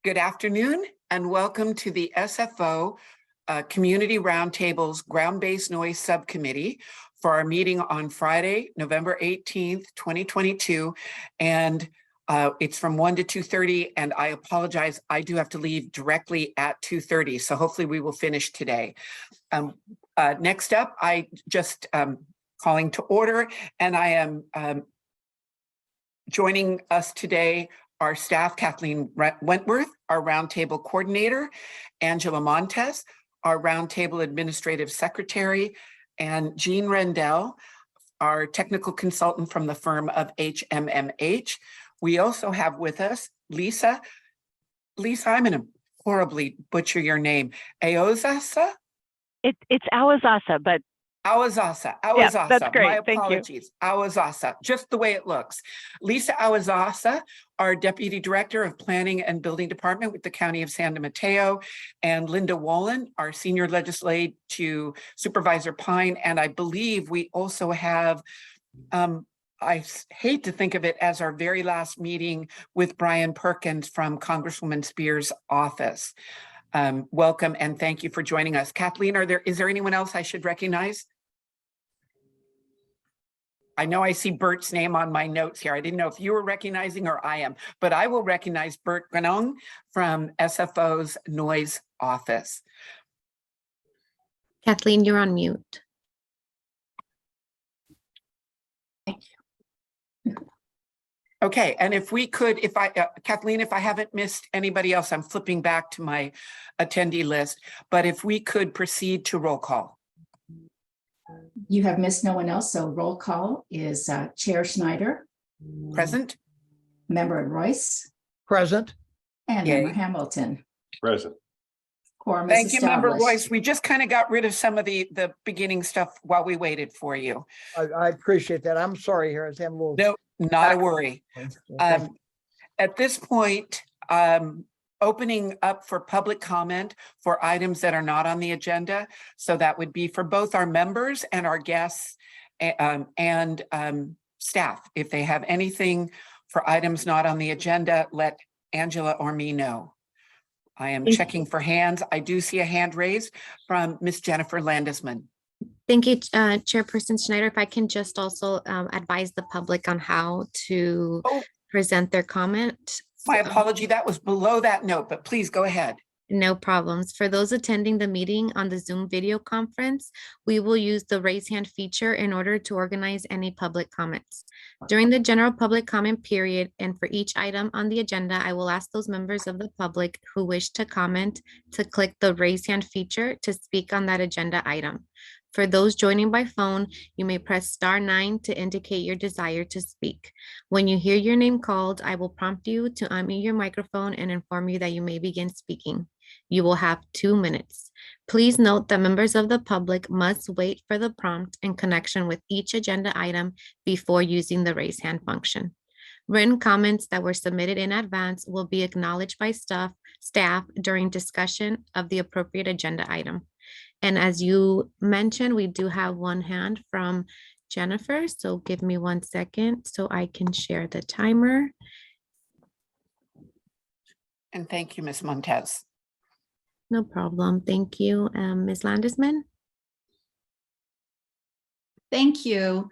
Good afternoon and welcome to the SFO Community Roundtable's Ground-Based Noise Subcommittee for our meeting on Friday, November 18th, 2022. And it's from 1 to 2:30, and I apologize, I do have to leave directly at 2:30, so hopefully we will finish today. Next up, I just calling to order, and I am joining us today, our staff, Kathleen Wentworth, our Roundtable Coordinator, Angela Montes, our Roundtable Administrative Secretary, and Jean Rendell, our technical consultant from the firm of HMMH. We also have with us Lisa, I'm going to horribly butcher your name, Aozasa? It's Awazasa, but Awazasa. yeah, that's great. My apologies. Awazasa, just the way it looks. Lisa Awazasa, our Deputy Director of Planning and Building Department with the County of San Mateo, and Linda Wolin, our Senior Legislative to Supervisor Pine. And I believe we also have, I hate to think of it as our very last meeting with Brian Perkins from Congresswoman Spears' office. Welcome and thank you for joining us. Kathleen, is there anyone else I should recognize? I know I see Bert's name on my notes here. I didn't know if you were recognizing or I am, but I will recognize Bert Granong from SFO's Noise Office. Kathleen, you're on mute. Thank you. Okay, and if we could, Kathleen, if I haven't missed anybody else, I'm flipping back to my attendee list, but if we could proceed to roll call. You have missed no one else, so roll call is Chair Schneider. Present. Member Royce. Present. And Yay. Member Hamilton. Present. Quorum Thank is you, Member established. Royce. We just kind of got rid of some of the beginning stuff while we waited for you. I appreciate that. I'm sorry here. I'm a little. No, not a worry. At this point, opening up for public comment for items that are not on the agenda. So that would be for both our members and our guests and staff. If they have anything for items not on the agenda, let Angela or me know. I am checking for hands. I do see a hand raised from Miss Jennifer Landesman. Thank you, Chairperson Schneider. If I can just also advise the public on how to present their comment. My apology, that was below that note, but please go ahead. No problems. For those attending the meeting on the Zoom video conference, we will use the raise hand feature in order to organize any public comments. During the general public comment period and for each item on the agenda, I will ask those members of the public who wish to comment to click the raise hand feature to speak on that agenda item. For those joining by phone, you may press *9 to indicate your desire to speak. When you hear your name called, I will prompt you to unmute your microphone and inform you that you may begin speaking. You will have 2 minutes. Please note that members of the public must wait for the prompt in connection with each agenda item before using the raise hand function. Written comments that were submitted in advance will be acknowledged by staff during discussion of the appropriate agenda item. And as you mentioned, we do have one hand from Jennifer. So give me 1 second so I can share the timer. And thank you, Ms. Montes. No problem. Thank you. Ms. Landesman. Thank you.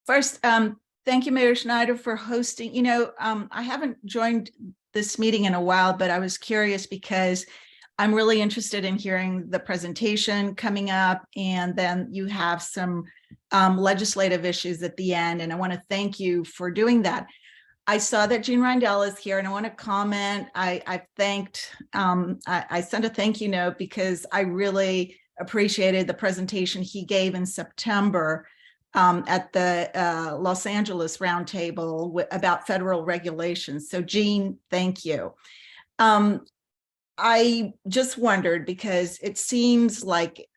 First, thank you, Mayor Schneider, for hosting. I haven't joined this meeting in a while, but I was curious because I'm really interested in hearing the presentation coming up, and then you have some legislative issues at the end, and I want to thank you for doing that. I saw that Jean Rendell is here, and I want to comment. I sent a thank you note because I really appreciated the presentation he gave in September at the Los Angeles Roundtable about federal regulations. So Jean, thank you. I just wondered because it seems like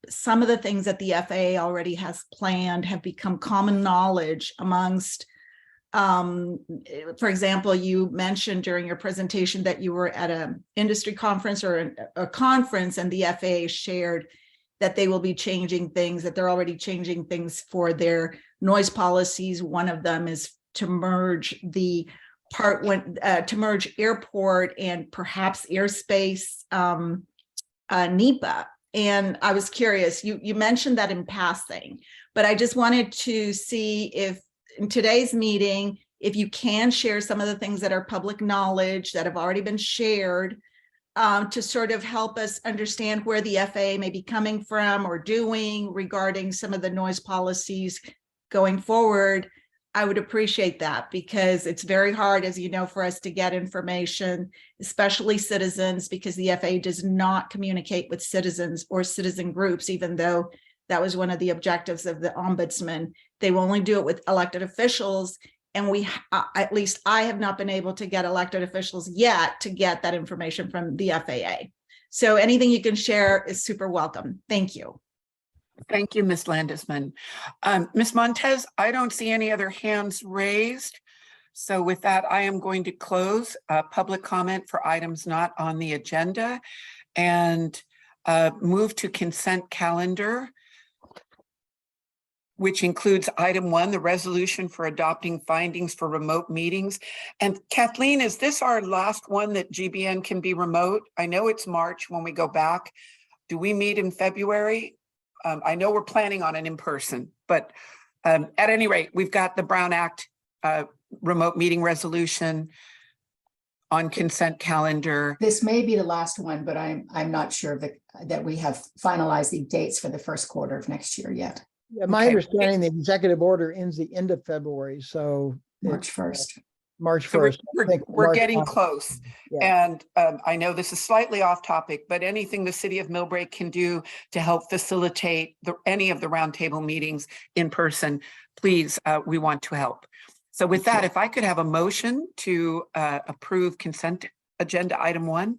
some of the that the FAA already has planned have become common knowledge amongst, for example, you mentioned during your presentation that you were at an industry conference or a conference, and the FAA shared that they will be changing things, that they're already changing things for their noise policies. One of them is to merge the part when to merge airport and perhaps airspace NEPA. And I was curious, you mentioned that in passing, but I just wanted to see if in today's meeting, if you can share some of the things that are public knowledge that have already been shared to sort of help us understand where the FAA may be coming from or doing regarding some of the noise policies going forward. I would appreciate that, because it's very hard, as you know, for us to get information, especially citizens, because the FAA does not communicate with citizens or citizen groups, even though that was one of the objectives of the ombudsman. They will only do it with elected officials. And at least I have not been able to get elected officials yet to get that information from the FAA. So anything you can share is super welcome. Thank you. Thank you, Ms. Landesman. Ms. Montez, I don't see any other hands raised. So with that, I am going to close public comment for items not on the agenda and move to consent calendar, which includes item 1, the resolution for adopting findings for remote meetings. And Kathleen, is this our last one that GBN can be remote? I know it's March when we go back. Do we meet in February? I know we're planning on an in-person, but at any rate, we've got the Brown Act remote meeting resolution on consent calendar. This may be the last one, but I'm not sure that we have finalized the dates for the first quarter of next year yet. Yeah, my understanding, the executive order ends the end of February, so March 1st. March So 1st. we're getting close. Yeah. And I know this is slightly off topic, but anything the city of Millbrae can do to help facilitate any of the roundtable meetings in person, please, we want to help. So with that, if I could have a motion to approve consent agenda item 1.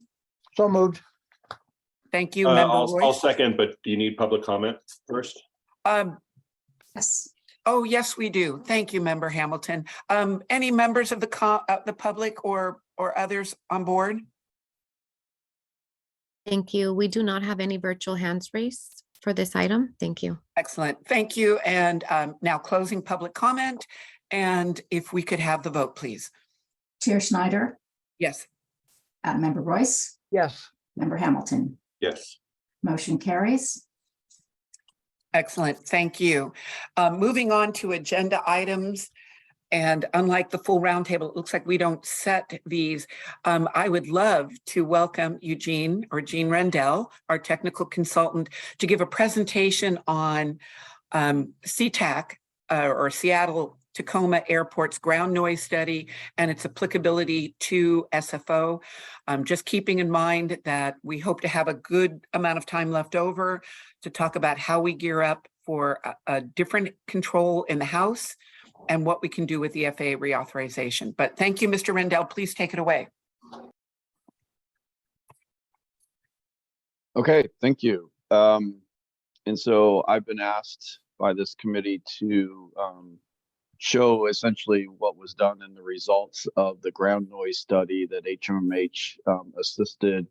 So moved. Thank you, Member I'll Royce. second, but do you need public comment first? Yes. Oh, yes, we do. Thank you, Member Hamilton. Any members of the public or others on board? Thank you. We do not have any virtual hands raised for this item. Thank you. Excellent. Thank you. And now closing public comment. And if we could have the vote, please. Chair Schneider, Yes. Member Royce, Yes. Member Hamilton. Yes. Motion carries. Excellent. Thank you. Moving on to agenda items. And unlike the full roundtable, it looks like we don't set these. I would love to welcome Jean Rendell, our technical consultant, to give a presentation on SeaTac or Seattle Tacoma Airport's ground noise study and its applicability to SFO. Just keeping in mind that we hope to have a good amount of time left over to talk about how we gear up for a different control in the House and what we can do with the FAA reauthorization. But thank you, Mr. Rendell. Please take it away. Okay, thank you. And so I've been asked by this committee to show essentially what was done in the results of the ground noise study that HMMH assisted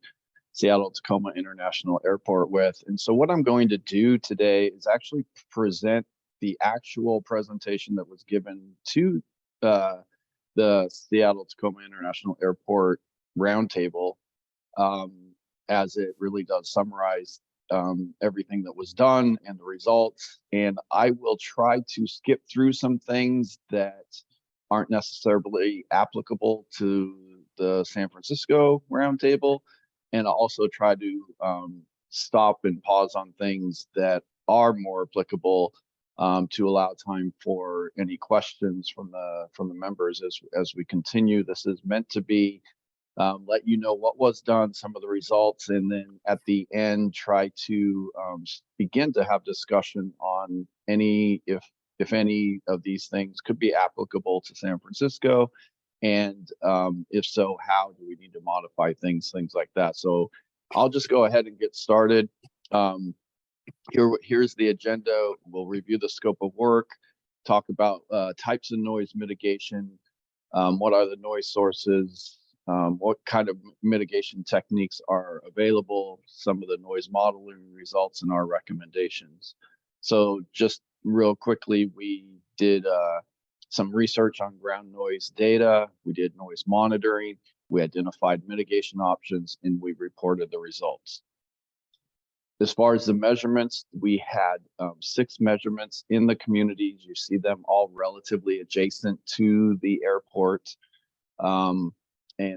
Seattle Tacoma International Airport with. And so what I'm going to do today is actually present the actual presentation that was given to the Seattle Tacoma International Airport Roundtable, as it really does summarize everything that was done and the results. And I will try to skip through some things that aren't necessarily applicable to the San Francisco Roundtable, and I'll also try to stop and pause on things that are more applicable to allow time for any questions from the members as we continue. This is meant to be let you know what was done, some of the results, and then at the end try to begin to have discussion on any, if any of these things could be applicable to San Francisco, and if so, how do we need to modify things like that. So I'll just go ahead and get started. Here's the agenda. We'll review the scope of work, talk about types of noise mitigation, what are the noise sources, what kind of mitigation techniques are available, some of the noise modeling results, and our recommendations. So just real quickly, we did some research on ground noise data. We did noise monitoring. We identified mitigation options, and we reported the results. As far as the measurements, we had 6 measurements in the communities. You see them all relatively adjacent to the airport. And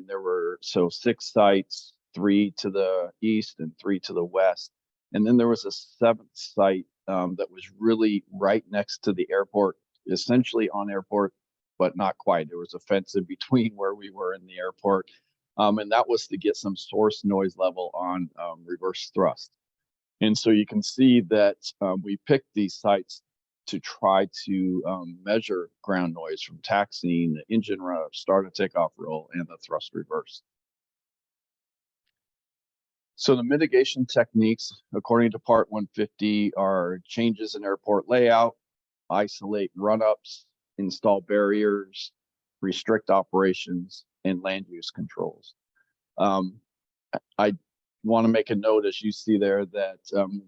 there were 6 sites, 3 to the east and 3 to the west. And then there was a 7th site that was really right next to the airport, essentially on airport, but not quite. There was a fence in between where we were in the airport. And that was to get some source noise level on reverse thrust. And so you can see that we picked these sites to try to measure ground noise from taxiing, the engine run up, start and takeoff roll, and the thrust reverse. So the mitigation techniques, according to Part 150, are changes in airport layout, isolate run-ups, install barriers, restrict operations, and land use controls. I want to make a note, as you see there, that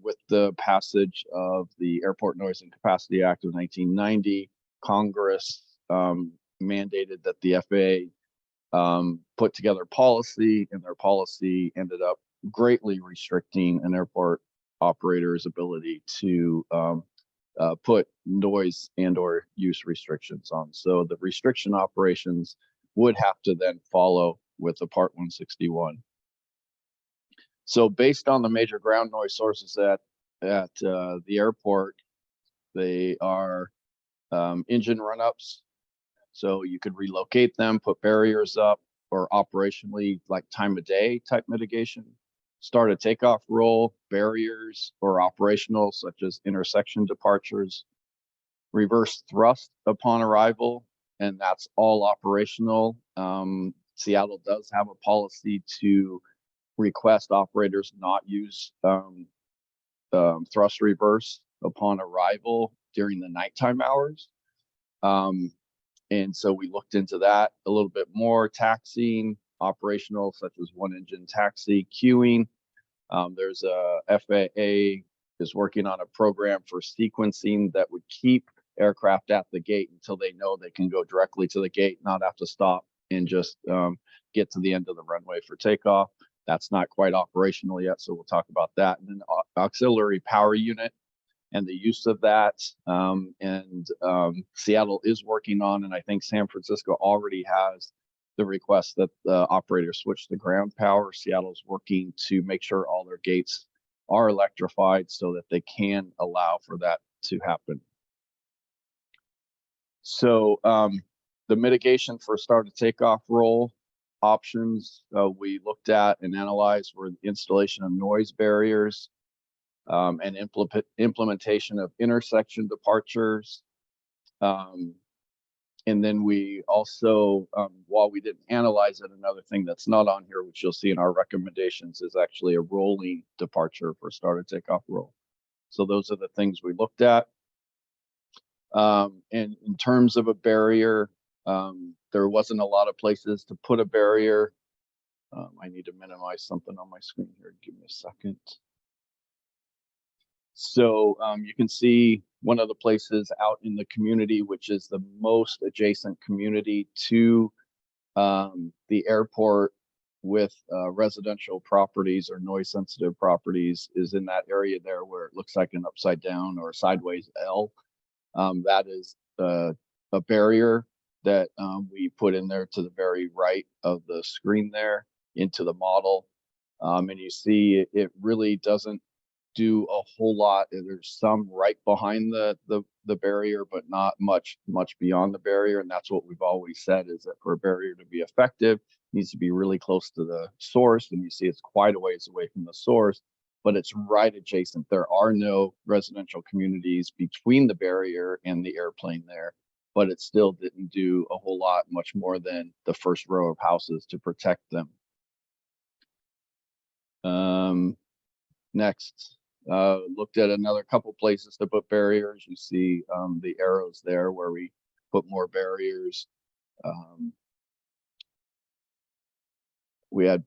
with the passage of the Airport Noise and Capacity Act of 1990, Congress mandated that the FAA put together policy, and their policy ended up greatly restricting an airport operator's ability to put noise and or use restrictions on. So the restriction operations would have to then follow with the Part 161. So based on the major ground noise sources at the airport, they are engine run-ups. So you could relocate them, put barriers up, or operationally like time of day type mitigation. Start a takeoff roll, barriers, or operational such as intersection departures. Reverse thrust upon arrival, and that's all operational. Seattle does have a policy to request operators not use thrust reverse upon arrival during the nighttime hours. And so we looked into that a little bit more. Taxiing, operational, such as one engine taxi, queuing. There's a FAA is working on a program for sequencing that would keep aircraft at the gate until they know they can go directly to the gate, not have to stop and just get to the end of the runway for takeoff. That's not quite operational yet, so we'll talk about that. And then auxiliary power unit and the use of that. Seattle is working on, and I think San Francisco already has the request that the operators switch to ground power. Seattle's working to make sure all their gates are electrified so that they can allow for that to happen. So the mitigation for start of takeoff roll options we looked at and analyzed were the installation of noise barriers and implementation of intersection departures. And then we also, while we didn't analyze it, another thing that's not on here, which you'll see in our recommendations, is actually a rolling departure for start of takeoff roll. So those are the things we looked at. And in terms of a barrier, there wasn't a lot of places to put a barrier. I need to minimize something on my screen here. Give me a second. So you can see one of the places out in the community, which is the most adjacent community to the airport with residential properties or noise sensitive properties, is in that area there where it looks like an upside down or sideways L. That is a barrier that we put in there to the very right of the screen there into the model. And you see it really doesn't do a whole lot. There's some right behind the barrier, but not much beyond the barrier. And that's what we've always said, is that for a barrier to be effective, it needs to be really close to the source. And you see it's quite a ways away from the source, but it's right adjacent. There are no residential communities between the barrier and the airplane there, but it still didn't do a whole lot, much more than the first row of houses to protect them. Next, looked at another couple places to put barriers. You see the arrows there where we put more barriers. We had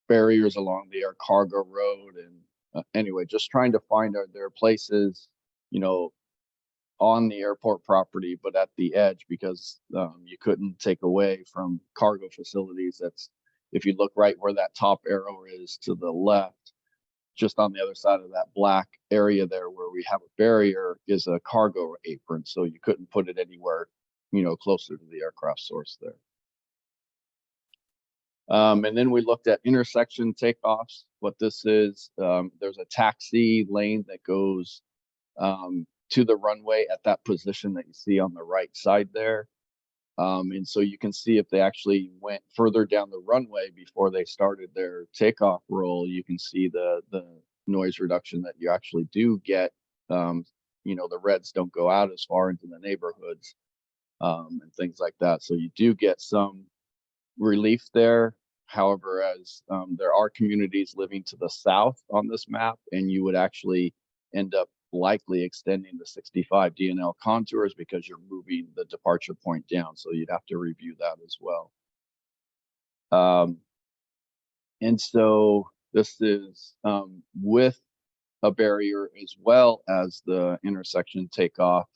barriers along the air cargo road, and anyway, just trying to find, are there places, you know, on the airport property, but at the edge, because you couldn't take away from cargo facilities. That's, if you look right where that top arrow is to the left, just on the other side of that black area there where we have a barrier is a cargo apron. So you couldn't put it anywhere, closer to the aircraft source there. And then we looked at intersection takeoffs. What this is, there's a taxi lane that goes to the runway at that position that you see on the right side there. And so you can see if they actually went further down the runway before they started their takeoff roll, you can see the noise reduction that you actually do get. The reds don't go out as far into the neighborhoods and things like that. So you do get some relief there. However, as there are communities living to the south on this map, and you would actually end up likely extending the 65 DNL contours because you're moving the departure point down. So you'd have to review that as well. And so this is with a barrier as well as the intersection takeoff.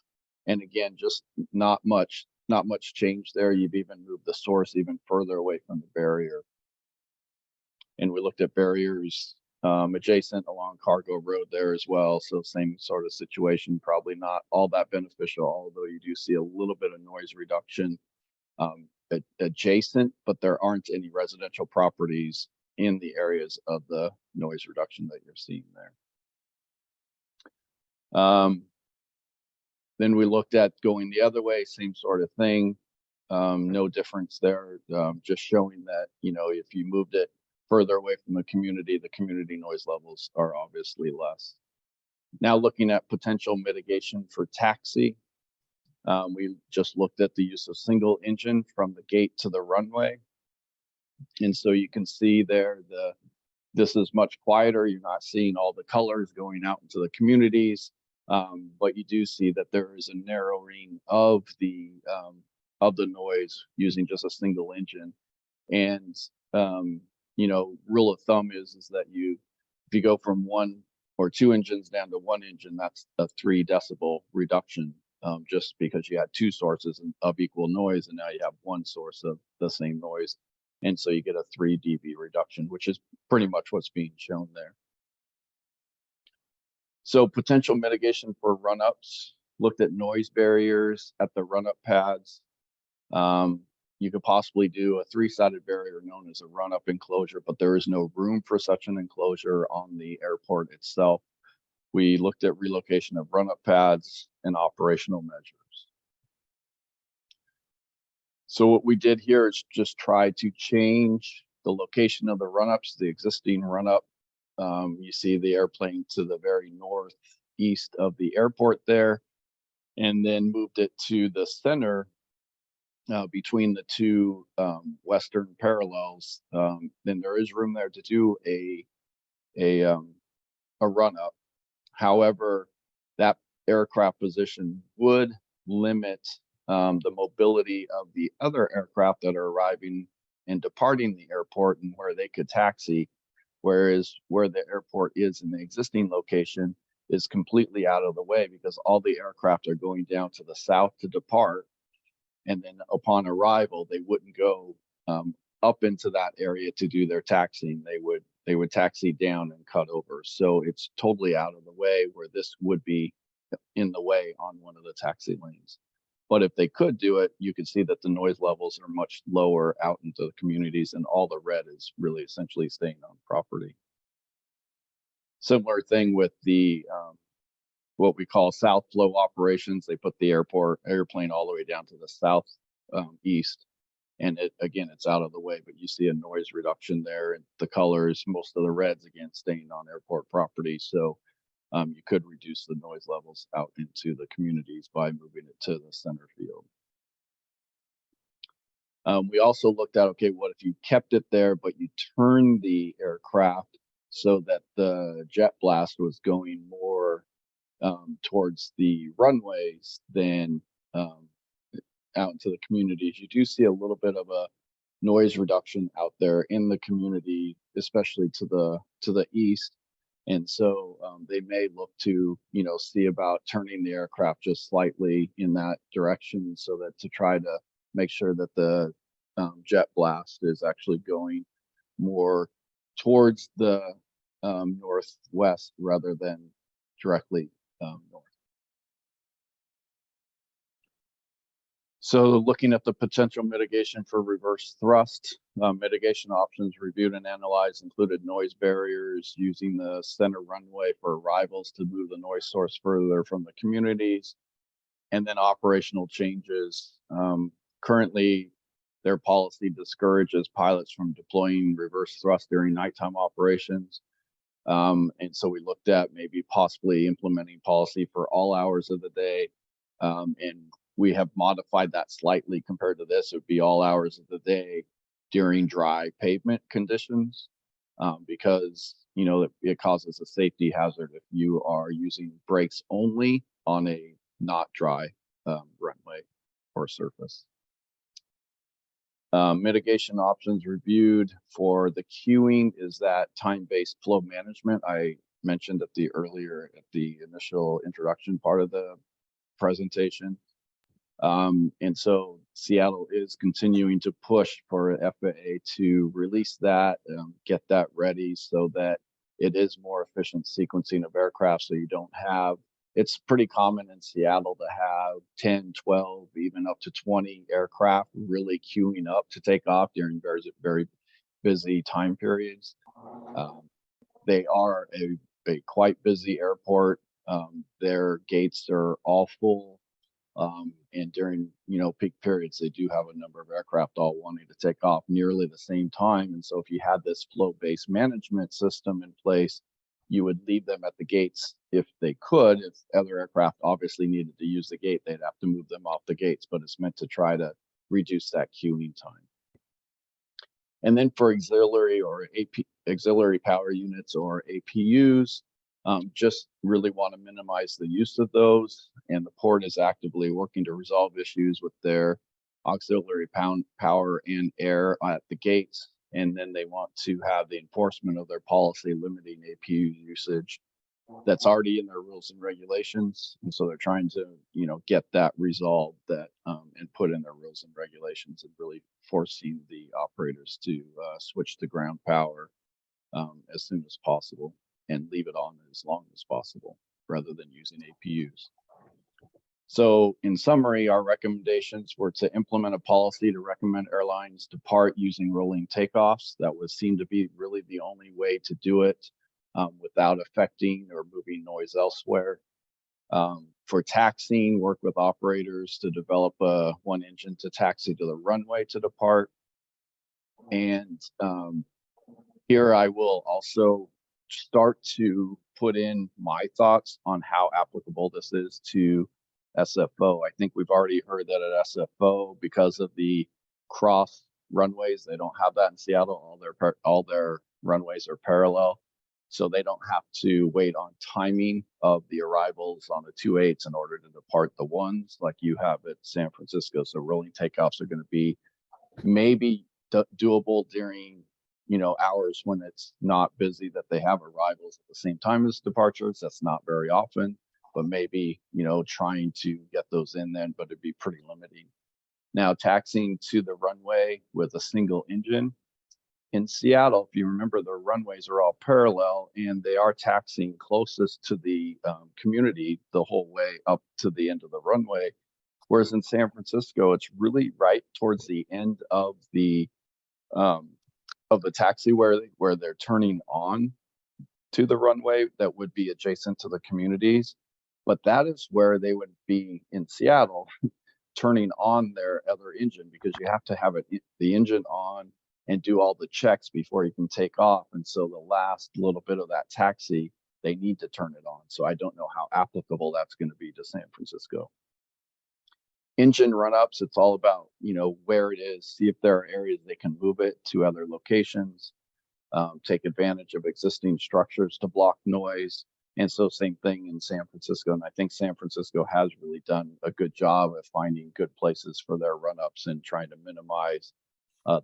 And again, just not much change there. You've even moved the source even further away from the barrier. And we looked at barriers adjacent along Cargo Road there as well. So same sort of situation, probably not all that beneficial, although you do see a little bit of noise reduction adjacent, but there aren't any residential properties in the areas of the noise reduction that you're seeing there. Then we looked at going the other way, same sort of thing. No difference there, just showing that, if you moved it further away from the community noise levels are obviously less. Now looking at potential mitigation for taxi, we just looked at the use of single engine from the gate to the runway. And so you can see there, this is much quieter. You're not seeing all the colors going out into the communities, but you do see that there is a narrowing of the noise using just a single engine. And rule of thumb is that if you go from 1 or 2 engines down to 1 engine, that's a 3 decibel reduction, just because you had 2 sources of equal noise, and now you have 1 source of the same noise. And so you get a 3 dB reduction, which is pretty much what's being shown there. So potential mitigation for run-ups, looked at noise barriers at the run-up pads. You could possibly do a 3-sided barrier known as a run-up enclosure, but there is no room for such an enclosure on the airport itself. We looked at relocation of run-up pads and operational measures. So what we did here is just try to change the location of the run-ups, the existing run-up. You see the airplane to the very northeast of the airport there, and then moved it to the center between the 2 western parallels. Then there is room there to do a run-up. However, that aircraft position would limit the mobility of the other aircraft that are arriving and departing the airport and where they could taxi, whereas where the airport is in the existing location is completely out of the way because all the aircraft are going down to the south to depart. And then upon arrival, they wouldn't go up into that area to do their taxiing. They would taxi down and cut over. So it's totally out of the way, where this would be in the way on one of the taxi lanes. But if they could do it, you can see that the noise levels are much lower out into the communities, and all the red is really essentially staying on property. Similar thing with the what we call south flow operations. They put the airplane all the way down to the south east, and it's out of the way, but you see a noise reduction there, and the colors, most of the reds again staying on airport property. So you could reduce the noise levels out into the communities by moving it to the center field. We also looked at, okay, what if you kept it there, but you turned the aircraft so that the jet blast was going more towards the runways than out into the communities. You do see a little bit of a noise reduction out there in the community, especially to the east. And so they may look to, see about turning the aircraft just slightly in that direction so that to try to make sure that the jet blast is actually going more towards the northwest rather than directly north. So looking at the potential mitigation for reverse thrust, mitigation options reviewed and analyzed included noise barriers, using the center runway for arrivals to move the noise source further from the communities, and then operational changes. Currently, their policy discourages pilots from deploying reverse thrust during nighttime operations. And so we looked at maybe possibly implementing policy for all hours of the day. And we have modified that slightly compared to this. It would be all hours of the day during dry pavement conditions, because it causes a safety hazard if you are using brakes only on a not dry runway or surface. Mitigation options reviewed for the queuing is that time-based flow management I mentioned at the initial introduction part of the presentation. And so Seattle is continuing to push for FAA to release that, get that ready so that it is more efficient sequencing of aircraft. So you don't have, it's pretty common in Seattle to have 10, 12, even up to 20 aircraft really queuing up to take off during very, very busy time periods. They are a quite busy airport. Their gates are all full. And during peak periods, they do have a number of aircraft all wanting to take off nearly the same time. And so if you had this flow-based management system in place, you would leave them at the gates if they could. If other aircraft obviously needed to use the gate, they'd have to move them off the gates, but it's meant to try to reduce that queuing time. And then for auxiliary power units or APUs, just really want to minimize the use of those, and the port is actively working to resolve issues with their auxiliary power and air at the gates, and then they want to have the enforcement of their policy limiting APU usage that's already in their rules and regulations, and so they're trying to get that resolved and put in their rules and regulations, and really forcing the operators to switch to ground power as soon as possible and leave it on as long as possible rather than using APUs. So in summary, our recommendations were to implement a policy to recommend airlines depart using rolling takeoffs. That would seem to be really the only way to do it without affecting or moving noise elsewhere. For taxiing, work with operators to develop one engine to taxi to the runway to depart. And here I will also start to put in my thoughts on how applicable this is to SFO. I think we've already heard that at SFO, because of the cross runways, they don't have that in Seattle. All their runways are parallel, so they don't have to wait on timing of the arrivals on the 2.8s in order to depart the 1s like you have at San Francisco. So rolling takeoffs are going to be maybe doable during hours when it's not busy, that they have arrivals at the same time as departures. That's not very often, but maybe trying to get those in then, but it'd be pretty limiting. Now, taxiing to the runway with a single engine in Seattle, if you remember, the runways are all parallel and they are taxiing closest to the community the whole way up to the end of the runway. Whereas in San Francisco, it's really right towards the end of the taxi where they're turning on to the runway that would be adjacent to the communities. But that is where they would be in Seattle turning on their other engine, because you have to have the engine on and do all the checks before you can take off. And so the last little bit of that taxi, they need to turn it on. So I don't know how applicable that's going to be to San Francisco. Engine run-ups, it's all about, where it is, see if there are areas they can move it to other locations, take advantage of existing structures to block noise. And so same thing in San Francisco. And I think San Francisco has really done a good job of finding good places for their run-ups and trying to minimize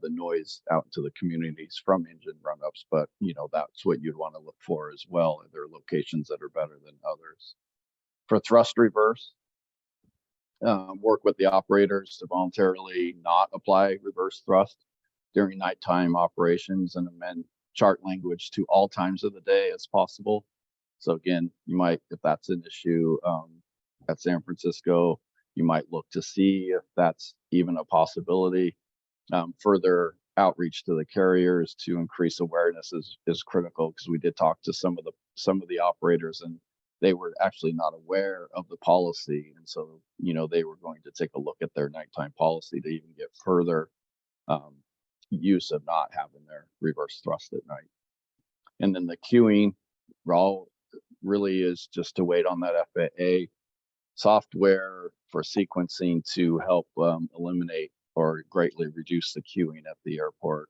the noise out into the communities from engine run-ups. But that's what you'd want to look for as well. Are there locations that are better than others? For thrust reverse, work with the operators to voluntarily not apply reverse thrust during nighttime operations and amend chart language to all times of the day as possible. So again, you might, if that's an issue at San Francisco, you might look to see if that's even a possibility. Further outreach to the carriers to increase awareness is critical, because we did talk to some of the operators, and they were actually not aware of the policy. And so, they were going to take a look at their nighttime policy to even get further use of not having their reverse thrust at night. And then the queuing really is just to wait on that FAA software for sequencing to help eliminate or greatly reduce the queuing at the airport.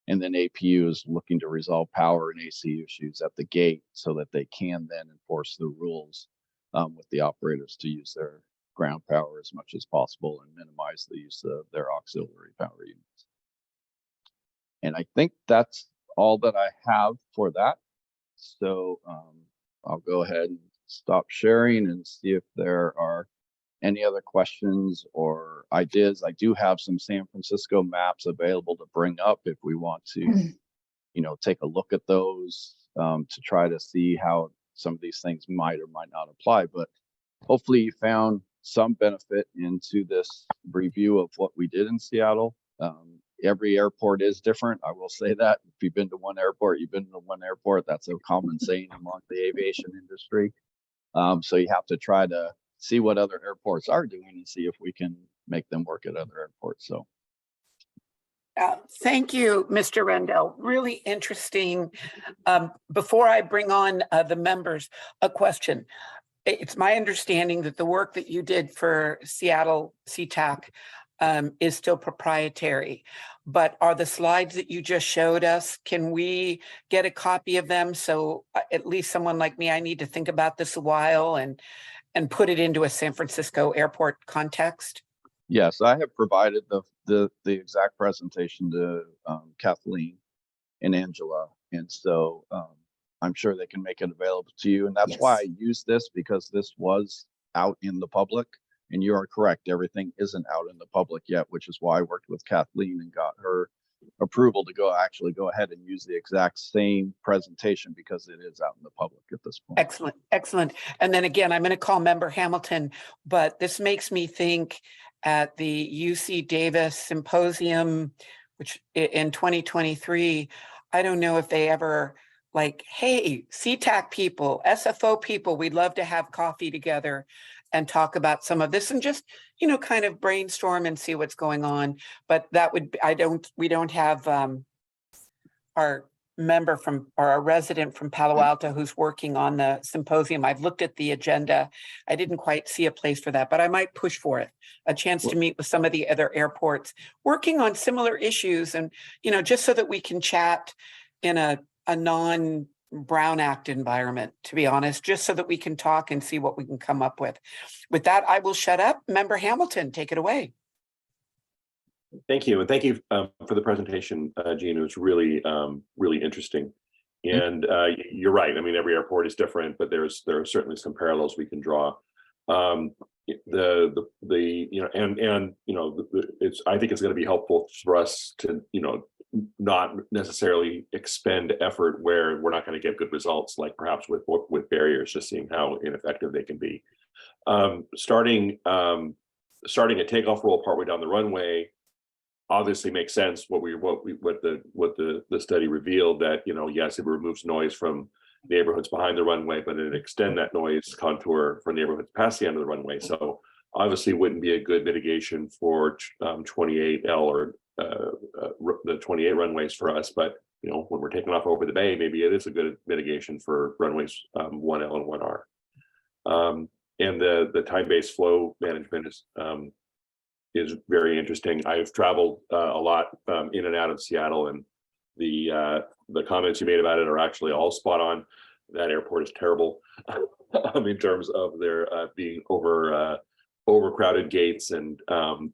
And then APU is looking to resolve power and AC issues at the gate so that they can then enforce the rules with the operators to use their ground power as much as possible and minimize the use of their auxiliary power units. And I think that's all that I have for that. So I'll go ahead and stop sharing and see if there are any other questions or ideas. I do have some San Francisco maps available to bring up if we want to, take a look at those to try to see how some of these things might or might not apply. But hopefully you found some benefit into this review of what we did in Seattle. Every airport is different. I will say that. If you've been to one airport, you've been to one airport. That's a common saying among the aviation industry. So you have to try to see what other airports are doing and see if we can make them work at other airports. So. Thank you, Mr. Rendell. Really interesting. Before I bring on the members, a question. It's my understanding that the work that you did for Seattle SeaTac is still proprietary, but are the slides that you just showed us, can we get a copy of them? So at least someone like me, I need to think about this a while and put it into a San Francisco airport context. Yes, I have provided the exact presentation to Kathleen and Angela. And so I'm sure they can make it available to you. And that's why I use this, because this was out in the public. And you are correct, everything isn't out in the public yet, which is why I worked with Kathleen and got her approval to go ahead and use the exact same presentation, because it is out in the public at this point. Excellent, excellent. And then again, I'm going to call Member Hamilton, but this makes me think at the UC Davis Symposium, which in 2023, I don't know if they ever hey, SeaTac people, SFO people, we'd love to have coffee together and talk about some of this and just, kind of brainstorm and see what's going on. But that would, we don't have our member our resident from Palo Alto who's working on the symposium. I've looked at the agenda. I didn't quite see a place for that, but I might push for it, a chance to meet with some of the other airports working on similar issues. And, just so that we can chat in a non-Brown Act environment, to be honest, just so that we can talk and see what we can come up with. With that, I will shut up. Member Hamilton, take it away. Thank you. And thank you for the presentation, Gene. It was really, really interesting. And you're right. I mean, every airport is different, but there are certainly some parallels we can draw. I think it's going to be helpful for us to, not necessarily expend effort where we're not going to get good results, like perhaps with barriers, just seeing how ineffective they can be. Starting a takeoff roll partway down the runway obviously makes sense. What the study revealed, that yes, it removes noise from neighborhoods behind the runway, but it extend that noise contour for neighborhoods past the end of the runway. So obviously wouldn't be a good mitigation for 28L or the 28 runways for us, but when we're taking off over the bay, maybe it is a good mitigation for runways 1L and 1R. And the time-based flow management is very interesting. I've traveled a lot in and out of Seattle, and the comments you made about it are actually all spot on. That airport is terrible in terms of their being overcrowded gates, and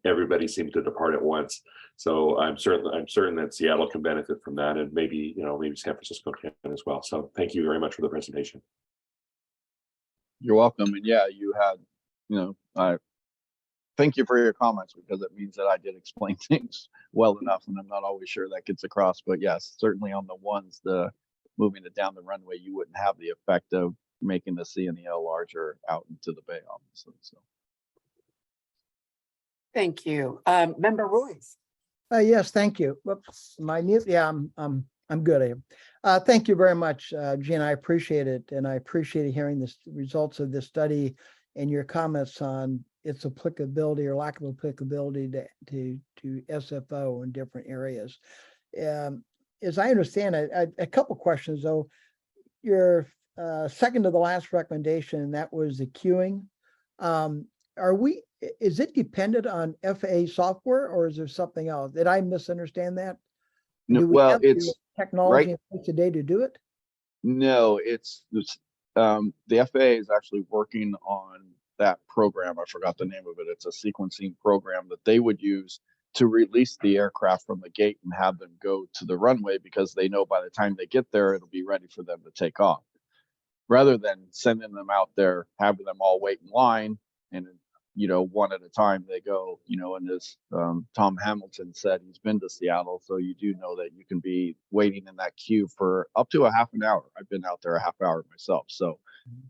everybody seemed to depart at once. So I'm certain that Seattle can benefit from that, and maybe maybe San Francisco can as well. So thank you very much for the presentation. You're welcome. And yeah, you had, I thank you for your comments, because it means that I did explain things well enough, and I'm not always sure that gets across. But yes, certainly on the ones, moving it down the runway, you wouldn't have the effect of making the CNEL larger out into the bay, obviously. So. Thank you. Member Royce. Yes, thank you. Whoops, my mute. Yeah, I'm good. Thank you very much, Jean. I appreciate it, and I appreciate hearing the results of this study and your comments on its applicability or lack of applicability to SFO in different areas. As I understand it, a couple questions though. Your second to the last recommendation, that was the queuing. Is it dependent on FAA software, or is there something else? Did I misunderstand that? No, Do we well, have the it's technology right. in place today to do it? No, it's the FAA is actually working on that program. I forgot the name of it. It's a sequencing program that they would use to release the aircraft from the gate and have them go to the runway, because they know by the time they get there, it'll be ready for them to take off. Rather than sending them out there, having them all wait in line, and one at a time they go, and as Tom Hamilton said, he's been to Seattle, so you do know that you can be waiting in that queue for up to a half an hour. I've been out there a half hour myself. So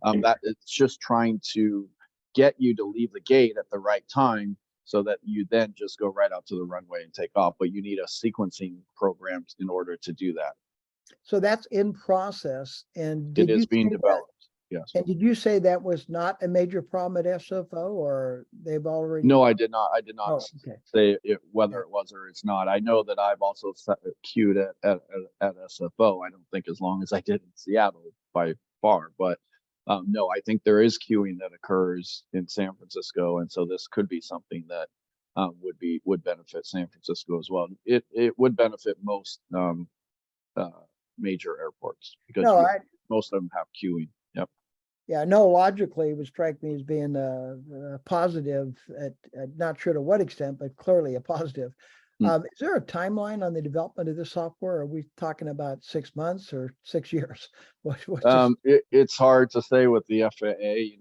that it's just trying to get you to leave the gate at the right time, so that you then just go right out to the runway and take off. But you need a sequencing program in order to do that. So that's in process, and It is being developed. Yes. And did you say that was not a major problem at SFO, or they've already? No, I did not. I did not say whether it was or it's not. I know that I've also queued at SFO. I don't think as long as I did in Seattle by far, but no, I think there is queuing that occurs in San Francisco, and so this could be something that would benefit San Francisco as well. It would benefit most major airports, because most of them have queuing. Yep. Yeah, no, logically, it would strike me as being a positive, not sure to what extent, but clearly a positive. Is there a timeline on the development of this software? Are we talking about 6 months or 6 years? It's hard to say with the FAA.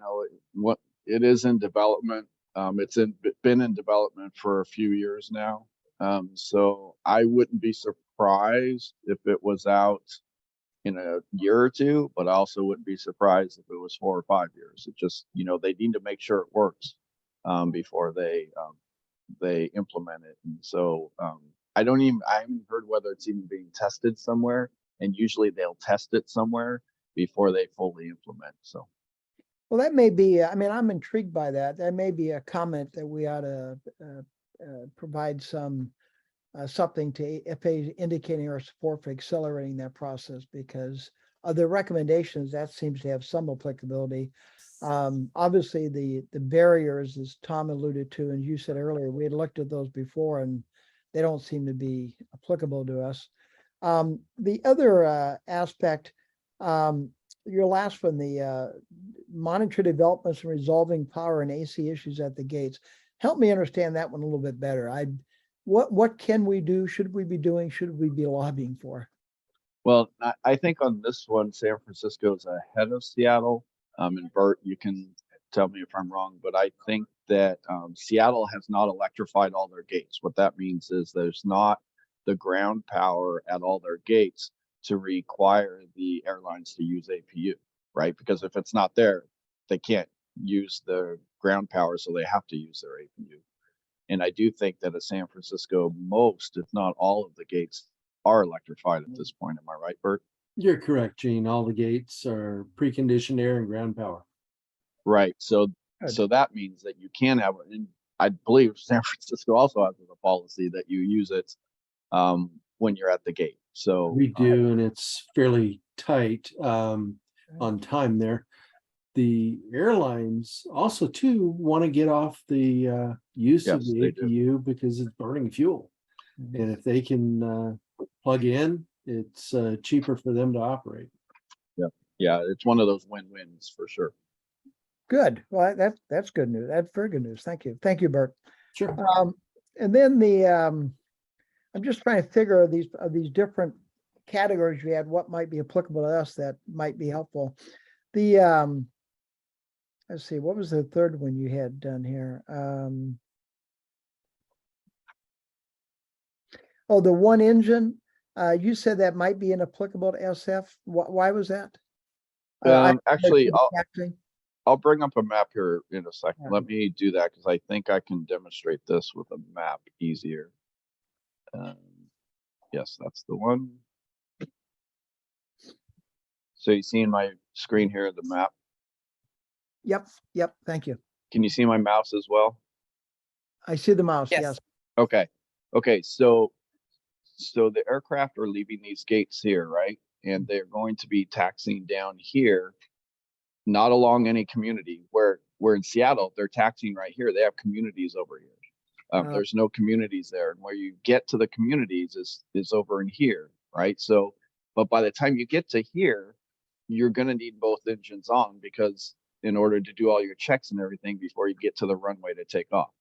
What it is in development. It's been in development for a few years now. So I wouldn't be surprised if it was out in a year or two, but I also wouldn't be surprised if it was 4 or 5 years. It just, they need to make sure it works before they implement it. And so I haven't heard whether it's even being tested somewhere, and usually they'll test it somewhere before they fully implement. So. Well, that may be, I'm intrigued by that. That may be a comment that we ought to provide something to FAA indicating our support for accelerating that process, because of the recommendations, that seems to have some applicability. Obviously, the barriers, as Tom alluded to, and you said earlier, we had looked at those before, and they don't seem to be applicable to us. The other aspect, your last one, the monitor developments and resolving power and AC issues at the gates. Help me understand that one a little bit better. What can we do? Should we be doing? Should we be lobbying for? Well, I think on this one, San Francisco is ahead of Seattle. And Bert, you can tell me if I'm wrong, but I think that Seattle has not electrified all their gates. What that means is there's not the ground power at all their gates to require the airlines to use APU, right? Because if it's not there, they can't use the ground power, so they have to use their APU. And I do think that at San Francisco, most, if not all, of the gates are electrified at this point. Am I right, Bert? You're correct, Gene. All the gates are preconditioned air and ground power. Right. So that means that you can have, and I believe San Francisco also has a policy that you use it when you're at the gate. So we do, and it's fairly tight on time there. The airlines also too want to get off the use of the APU because it's burning fuel, and if they can plug in, it's cheaper for them to operate. Yeah, it's one of those win-wins for sure. Good. Well, that's good news. That's very good news. Thank you. Thank you, Bert. Sure. And then I'm just trying to figure of these different categories we had, what might be applicable to us that might be helpful. Let's see, what was the third one you had done here? Oh, the one engine. You said that might be inapplicable to SF. Why was that? Actually, Taxing? I'll bring up a map here in a second. Yeah. Let me do that because I think I can demonstrate this with a map easier. Yes, that's the one. So you see in my screen here the map. Yep. Thank you. Can you see my mouse as well? I see the mouse. Yes. Yes. Okay. So the aircraft are leaving these gates here, right? And they're going to be taxiing down here, not along any community. Where in Seattle, they're taxiing right here. They have communities over here. There's no communities there, and where you get to the communities is over in here, right? So, but by the time you get to here, you're going to need both engines on, because in order to do all your checks and everything before you get to the runway to take off.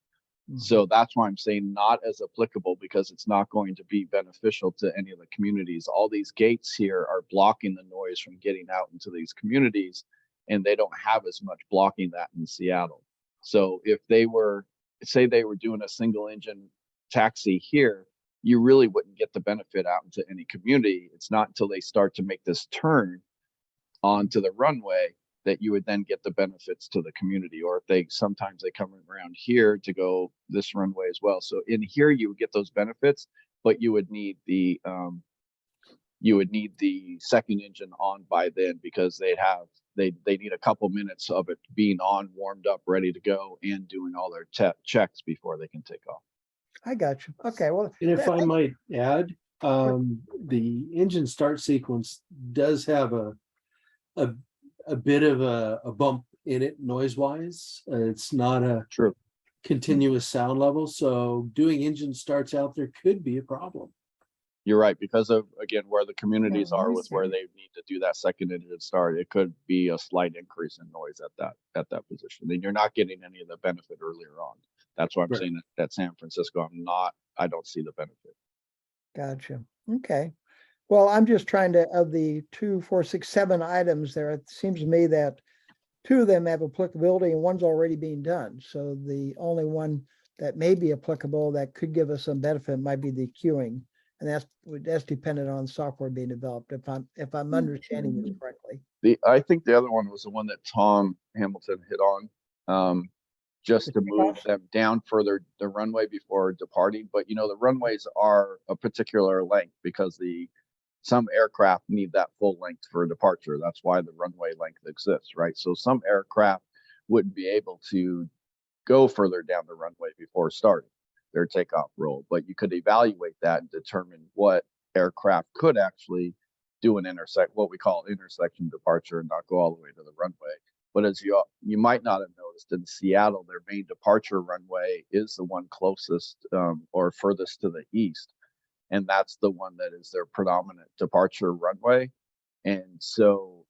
So that's why I'm saying not as applicable, because it's not going to be beneficial to any of the communities. All these gates here are blocking the noise from getting out into these communities, and they don't have as much blocking that in Seattle. So if they were, say they were doing a single engine taxi here, you really wouldn't get the benefit out into any community. It's not until they start to make this turn onto the runway that you would then get the benefits to the community. Or if sometimes they come around here to go this runway as well. So in here you would get those benefits, but you would need the second engine on by then, because they need a couple minutes of it being on, warmed up, ready to go, and doing all their checks before they can take off. I got you. Okay. Well, And if I might add, the engine start sequence does have a bit of a bump in it noise wise. It's not a True. continuous sound level. So doing engine starts out there could be a problem. You're right, because of, again, where the communities Yeah, are noise with where sorry. they need to do that second engine start, it could be a slight increase in noise at that position. Then you're not getting any of the benefit earlier on. That's why I'm Right. saying that San Francisco, I don't see the benefit. gotcha. Okay. Well, I'm just trying to, of the 2, 4, 6, 7 items there, it seems to me that 2 of them have applicability and one's already being done. So the only one that may be applicable that could give us some benefit might be the queuing. And that's dependent on software being developed, if I'm understanding this correctly. I think the other one was the one that Tom Hamilton hit on, just to move them down further the runway before departing. But the runways are a particular length, because some aircraft need that full length for departure. That's why the runway length exists, right? So some aircraft wouldn't be able to go further down the runway before starting their takeoff roll, but you could evaluate that and determine what aircraft could actually do what we call intersection departure, and not go all the way to the runway. But as you might not have noticed, in Seattle, their main departure runway is the one closest or furthest to the east. And that's the one that is their predominant departure runway. And so,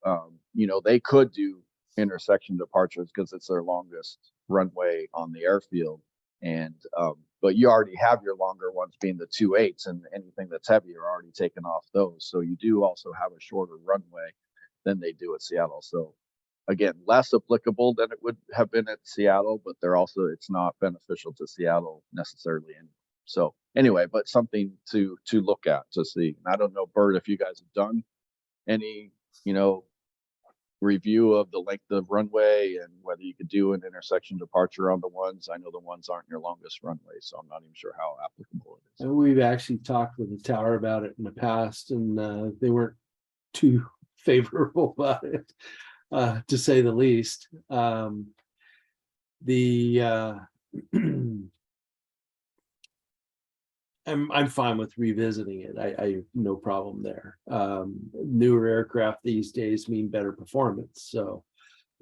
they could do intersection departures because it's their longest runway on the airfield. And, but you already have your longer ones being the 2.8s, and anything that's heavier are already taken off those. So you do also have a shorter runway than they do at Seattle. So again, less applicable than it would have been at Seattle, but it's not beneficial to Seattle necessarily anyway. So anyway, but something to look at, to see. And I don't know, Bert, if you guys have done any, review of the length of runway and whether you could do an intersection departure on the ones. I know the ones aren't your longest runway, so I'm not even sure how applicable it is. And we've actually talked with the tower about it in the past, and they weren't too favorable about it, to say the least. I'm fine with revisiting it. I have no problem there. Newer aircraft these days mean better performance, so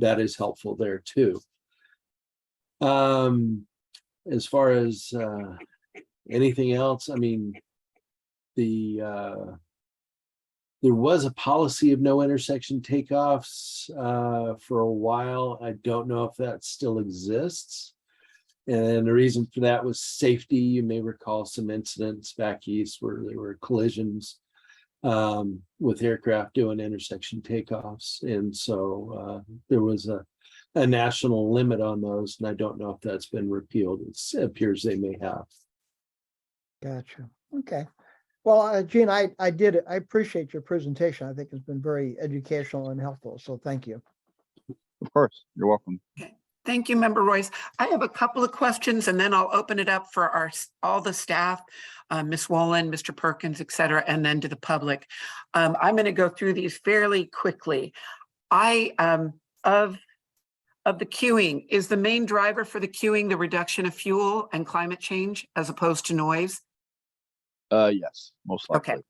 that is helpful there too. As far as anything else, I mean, the There was a policy of no intersection takeoffs for a while. I don't know if that still exists. And the reason for that was safety. You may recall some incidents back east where there were collisions with aircraft doing intersection takeoffs. And so there was a national limit on those, and I don't know if that's been repealed. It appears they may have. Gotcha. Okay. Well, Gene, I appreciate your presentation. I think it's been very educational and helpful. So thank you. Of course, you're welcome. Thank you, Member Royce. I have a couple of questions and then I'll open it up for all the staff, Ms. Wolin, Mr. Perkins, et cetera, and then to the public. I'm going to go through these fairly quickly. Of the queuing, is the main driver for the queuing the reduction of fuel and climate change as opposed to noise? Yes, most likely.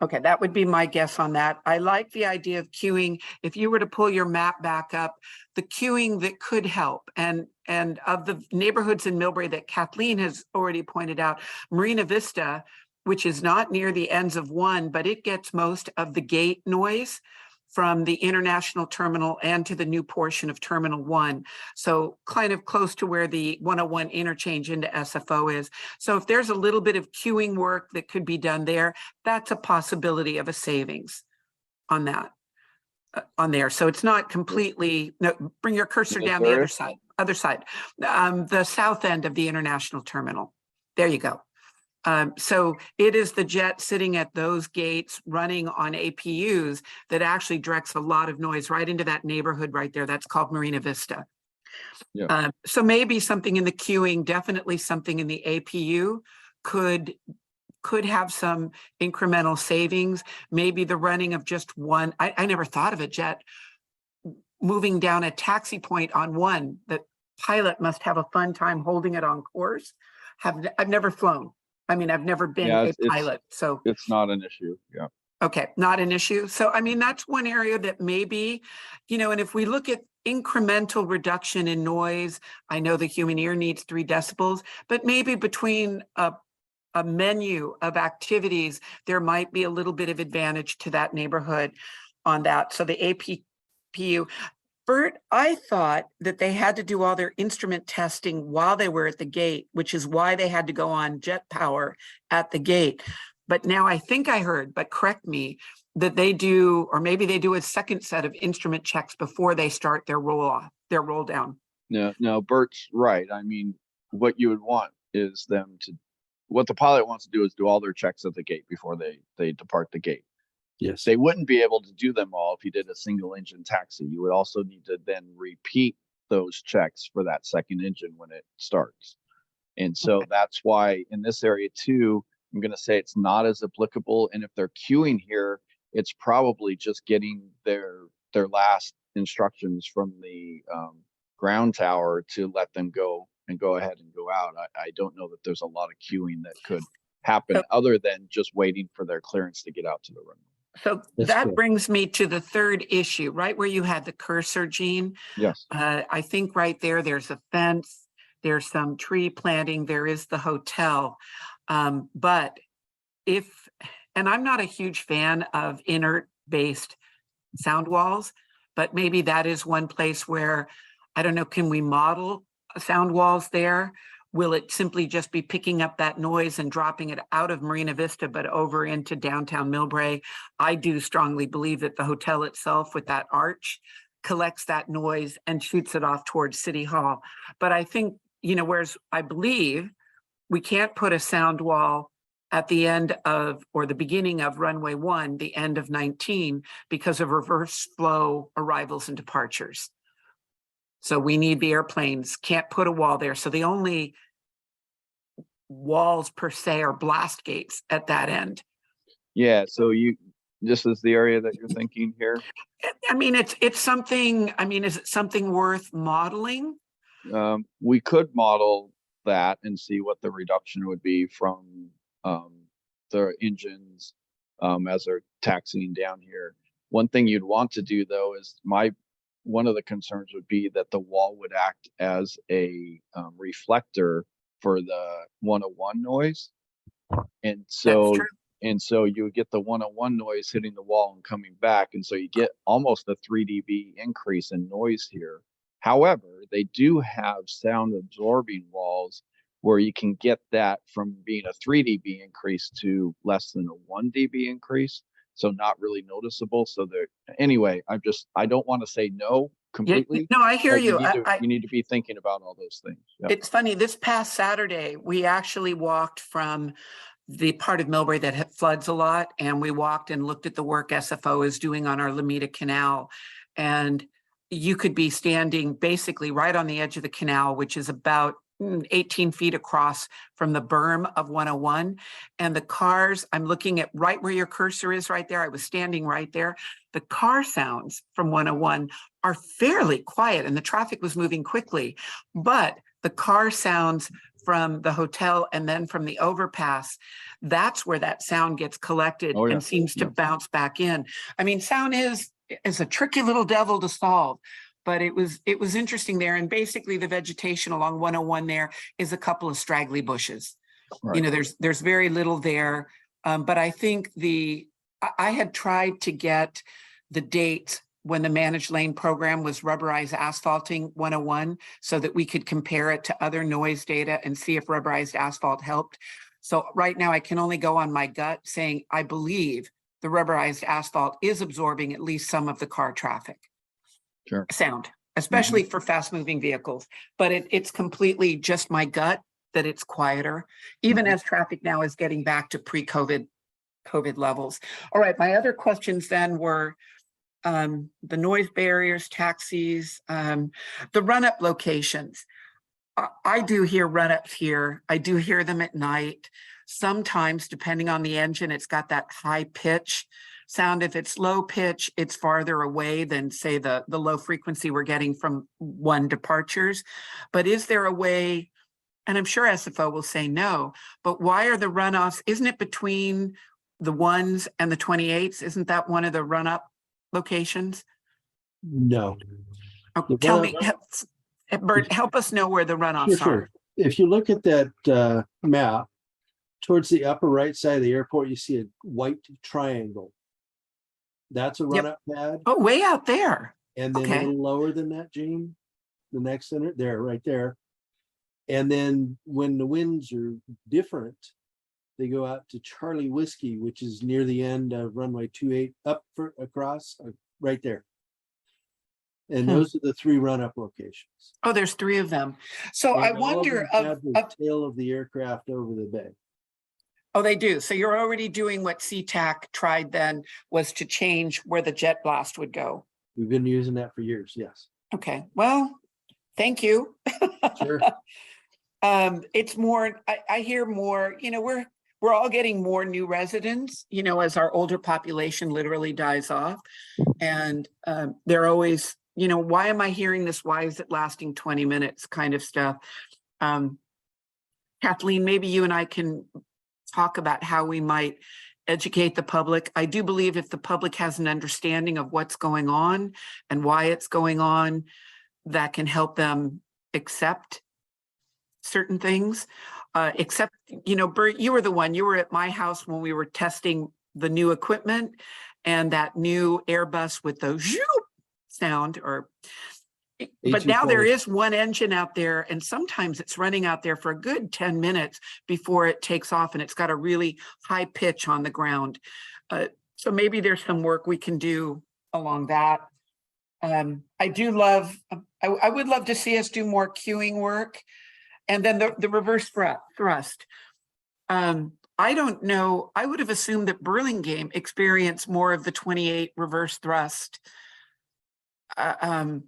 Okay, that would be my guess on that. I like the idea of queuing. If you were to pull your map back up, the queuing that could help, and of the neighborhoods in Millbrae that Kathleen has already pointed out, Marina Vista, which is not near the ends of one, but it gets most of the gate noise from the international terminal and to the new portion of Terminal 1. So kind of close to where the 101 interchange into SFO is. So if there's a little bit of queuing work that could be done there, that's a possibility of a savings on that, on there. So it's not completely, no, bring your cursor down the other side, the south end of the international terminal. There you go. So it is the jet sitting at those gates running on APUs that actually directs a lot of noise right into that neighborhood right there. That's called Marina Vista. Yeah. So maybe something in the queuing, definitely something in the APU could have some incremental savings. Maybe the running of just one, I never thought of a jet moving down a taxi point on one. The pilot must have a fun time holding it on course. I've never flown. I mean, I've never been a pilot, so. It's not an issue, yeah. Okay, not an issue. So, I mean, that's one area that maybe, you know, and if we look at incremental reduction in noise, I know the human ear needs 3 decibels, but maybe between a menu of activities, there might be a little bit of advantage to that neighborhood on that. So the APU. Bert, I thought that they had to do all their instrument testing while they were at the gate, which is why they had to go on jet power at the gate. But now I think I heard, but correct me, that they do, or maybe they do a second set of instrument checks before they start their roll down. No, Bert's right. I mean, what you would want is them to, what the pilot wants to do is do all their checks at the gate before they depart the gate. Yes. They wouldn't be able to do them all if you did a single engine taxi. You would also need to then repeat those checks for that second engine when it starts. And so that's why in this area too, I'm going to say it's not as applicable. And if they're queuing here, it's probably just getting their last instructions from the ground tower to let them go and go ahead and go out. I don't know that there's a lot of queuing that could happen other than just waiting for their clearance to get out to the runway. So that brings me to the third issue, right where you had the cursor, Gene. Yes. I think right there, there's a fence, there's some tree planting, there is the hotel. But and I'm not a huge fan of inert-based sound walls, but maybe that is one place where, I don't know, can we model sound walls there? Will it simply just be picking up that noise and dropping it out of Marina Vista, but over into downtown Millbrae? I do strongly believe that the hotel itself with that arch collects that noise and shoots it off towards City Hall. But I think, you know, whereas I believe we can't put a sound wall at the end of, or the beginning of runway 1, the end of 19, because of reverse flow arrivals and departures. So we need the airplanes, can't put a wall there. So the only walls per se are blast gates at that end. Yeah, so this is the area that you're thinking here? I mean, it's something, I mean, is it something worth modeling? We could model that and see what the reduction would be from the engines as they're taxiing down here. One thing you'd want to do though is one of the concerns would be that the wall would act as a reflector for the 101 noise. And so And so you get the 101 noise hitting the wall and coming back. And so you get almost a 3 dB increase in noise here. However, they do have sound absorbing walls where you can get that from being a 3 dB increase to less than a 1 dB increase. So not really noticeable. So there, anyway, I don't want to say no completely. No, I hear but you. You need to be thinking about all those things. Yep. It's funny, this past Saturday, we actually walked from the part of Millbrae that floods a lot, and we walked and looked at the work SFO is doing on our Lamita Canal. And you could be standing basically right on the edge of the canal, which is about 18 feet across from the berm of 101. And the cars, I'm looking at right where your cursor is right there. I was standing right there. The car sounds from 101 are fairly quiet, and the traffic was moving quickly, but the car sounds from the hotel and then from the overpass, that's where that sound gets collected and seems to bounce back in. I mean, sound is a tricky little devil to solve, but it was interesting there. And basically the vegetation along 101 there is a couple of straggly bushes. Right. You know, there's very little there. But I think I had tried to get the date when the managed lane program was rubberized asphalting 101 so that we could compare it to other noise data and see if rubberized asphalt helped. So right now I can only go on my gut saying, I believe the rubberized asphalt is absorbing at least some of the car traffic sound, especially for fast moving vehicles, but it's completely just my gut that it's quieter, even as traffic now is getting back to pre-COVID levels. All right, my other questions then were, the noise barriers, taxis, the run-up locations. I do hear run-ups here. I do hear them at night. Sometimes, depending on the engine, it's got that high pitch sound. If it's low pitch, it's farther away than, say, the low frequency we're getting from one departures. But is there a way, and I'm sure SFO will say no, but why are the runoffs, isn't it between the 1s and the 28s? Isn't that one of the run-up locations? No. Oh, tell me, Bert, help us know where the runoffs are. If you look at that map, towards the upper right side of the airport, you see a white triangle. That's a run-up pad. Oh, way out there. And then a little lower than that, Gene, the next center, there, right there. And then when the winds are different, they go out to Charlie Whiskey, which is near the end of runway 28, across, right there. And those are the 3 run-up locations. Oh, there's 3 of them. So and I wonder of the tail of the aircraft over the bay. Oh, they do. So you're already doing what SeaTac tried then, was to change where the jet blast would go. We've been using that for years, yes. Okay, well, thank you. Sure. It's more, I hear more, you know, we're all getting more new residents, you know, as our older population literally dies off. And they're always, you know, why am I hearing this? Why is it lasting 20 minutes kind of stuff? Kathleen, maybe you and I can talk about how we might educate the public. I do believe if the public has an understanding of what's going on and why it's going on, that can help them accept certain things. Except, you know, Bert, you were at my house when we were testing the new equipment and that new Airbus with the sound, but now there is one engine out there, and sometimes it's running out there for a good 10 minutes before it takes off, and it's got a really high pitch on the ground. So maybe there's some work we can do along that. I would love to see us do more queuing work. And then the reverse thrust. I don't know. I would have assumed that Burlingame experienced more of the 28 reverse thrust. But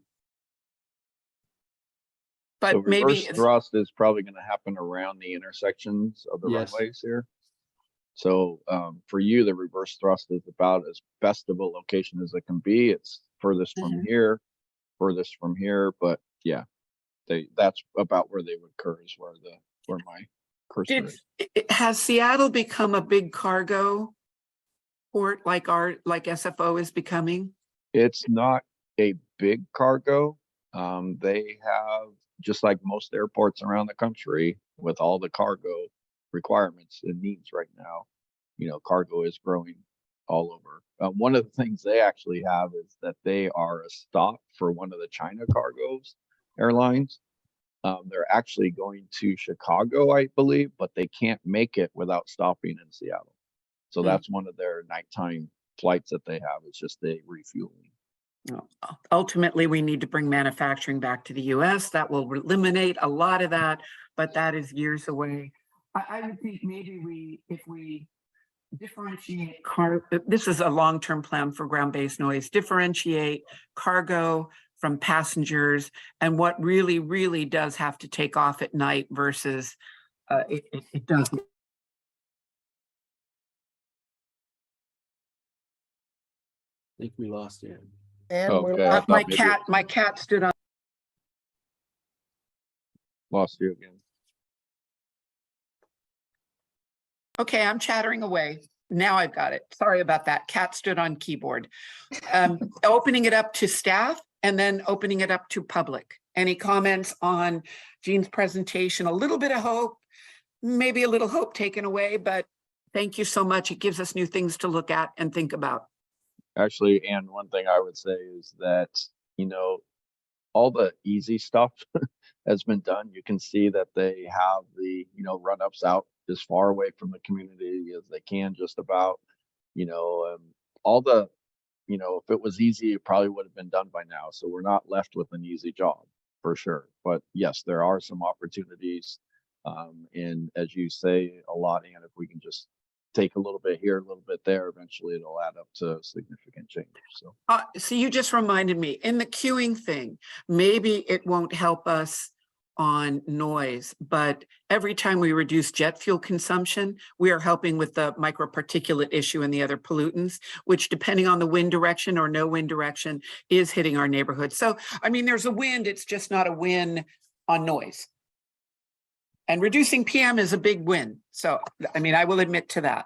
so maybe reverse thrust is probably going to happen around the intersections of the runways here. So for you, the reverse thrust is about as best of a location as it can be. It's furthest from here, furthest from here, but yeah, that's about where they would occur is where my cursor is. Has Seattle become a big cargo port like SFO is becoming? It's not a big cargo. They have, just like most airports around the country, with all the cargo requirements it needs right now. cargo is growing all over. One of the things they actually have is that they are a stop for one of the China cargoes airlines. They're actually going to Chicago, I believe, but they can't make it without stopping in Seattle. So that's one of their nighttime flights that they have. It's just a refueling. Ultimately, we need to bring manufacturing back to the US. That will eliminate a lot of that, but that is years away. I would think maybe if we differentiate this is a long-term plan for ground-based noise, differentiate cargo from passengers and what really, really does have to take off at night versus it doesn't. I think we lost Ann. And Okay, My cat stood on. Lost you again. Okay, I'm chattering away. Now I've got it. Sorry about that. Cat stood on keyboard. Opening it up to staff and then opening it up to public. Any comments on Jean's presentation? A little bit of hope, maybe a little hope taken away, but thank you so much. It gives us new things to look at and think about. Actually, and one thing I would say is that, all the easy stuff has been done. You can see that they have the, run-ups out as far away from the community as they can, just about, all the, if it was easy, it probably would have been done by now. So we're not left with an easy job for sure. But yes, there are some opportunities. And as you say a lot, and if we can just take a little bit here, a little bit there, eventually it'll add up to significant change. So you just reminded me in the queuing thing, maybe it won't help us on noise, but every time we reduce jet fuel consumption, we are helping with the microparticulate issue and the other pollutants, which depending on the wind direction or no wind direction is hitting our neighborhood. So, I mean, there's a wind, it's just not a win on noise. And reducing PM is a big win. So, I mean, I will admit to that.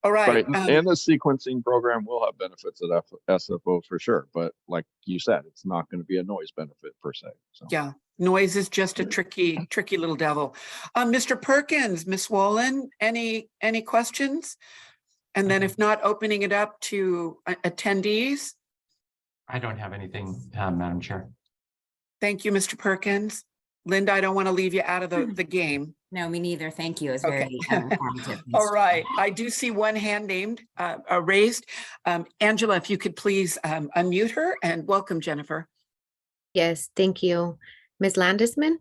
All right. And the sequencing program will have benefits at SFO for sure. But like you said, it's not going to be a noise benefit per se. So. Yeah, noise is just a tricky little devil. Mr. Perkins, Ms. Wallen, any questions? And then if not, opening it up to attendees. I don't have anything, Madam Chair. Thank you, Mr. Perkins. Linda, I don't want to leave you out of the game. No, me neither. Thank you. It's very informative. All right. I do see one hand raised. Angela, if you could please unmute her, and welcome, Jennifer. Yes, thank you. Ms. Landesman?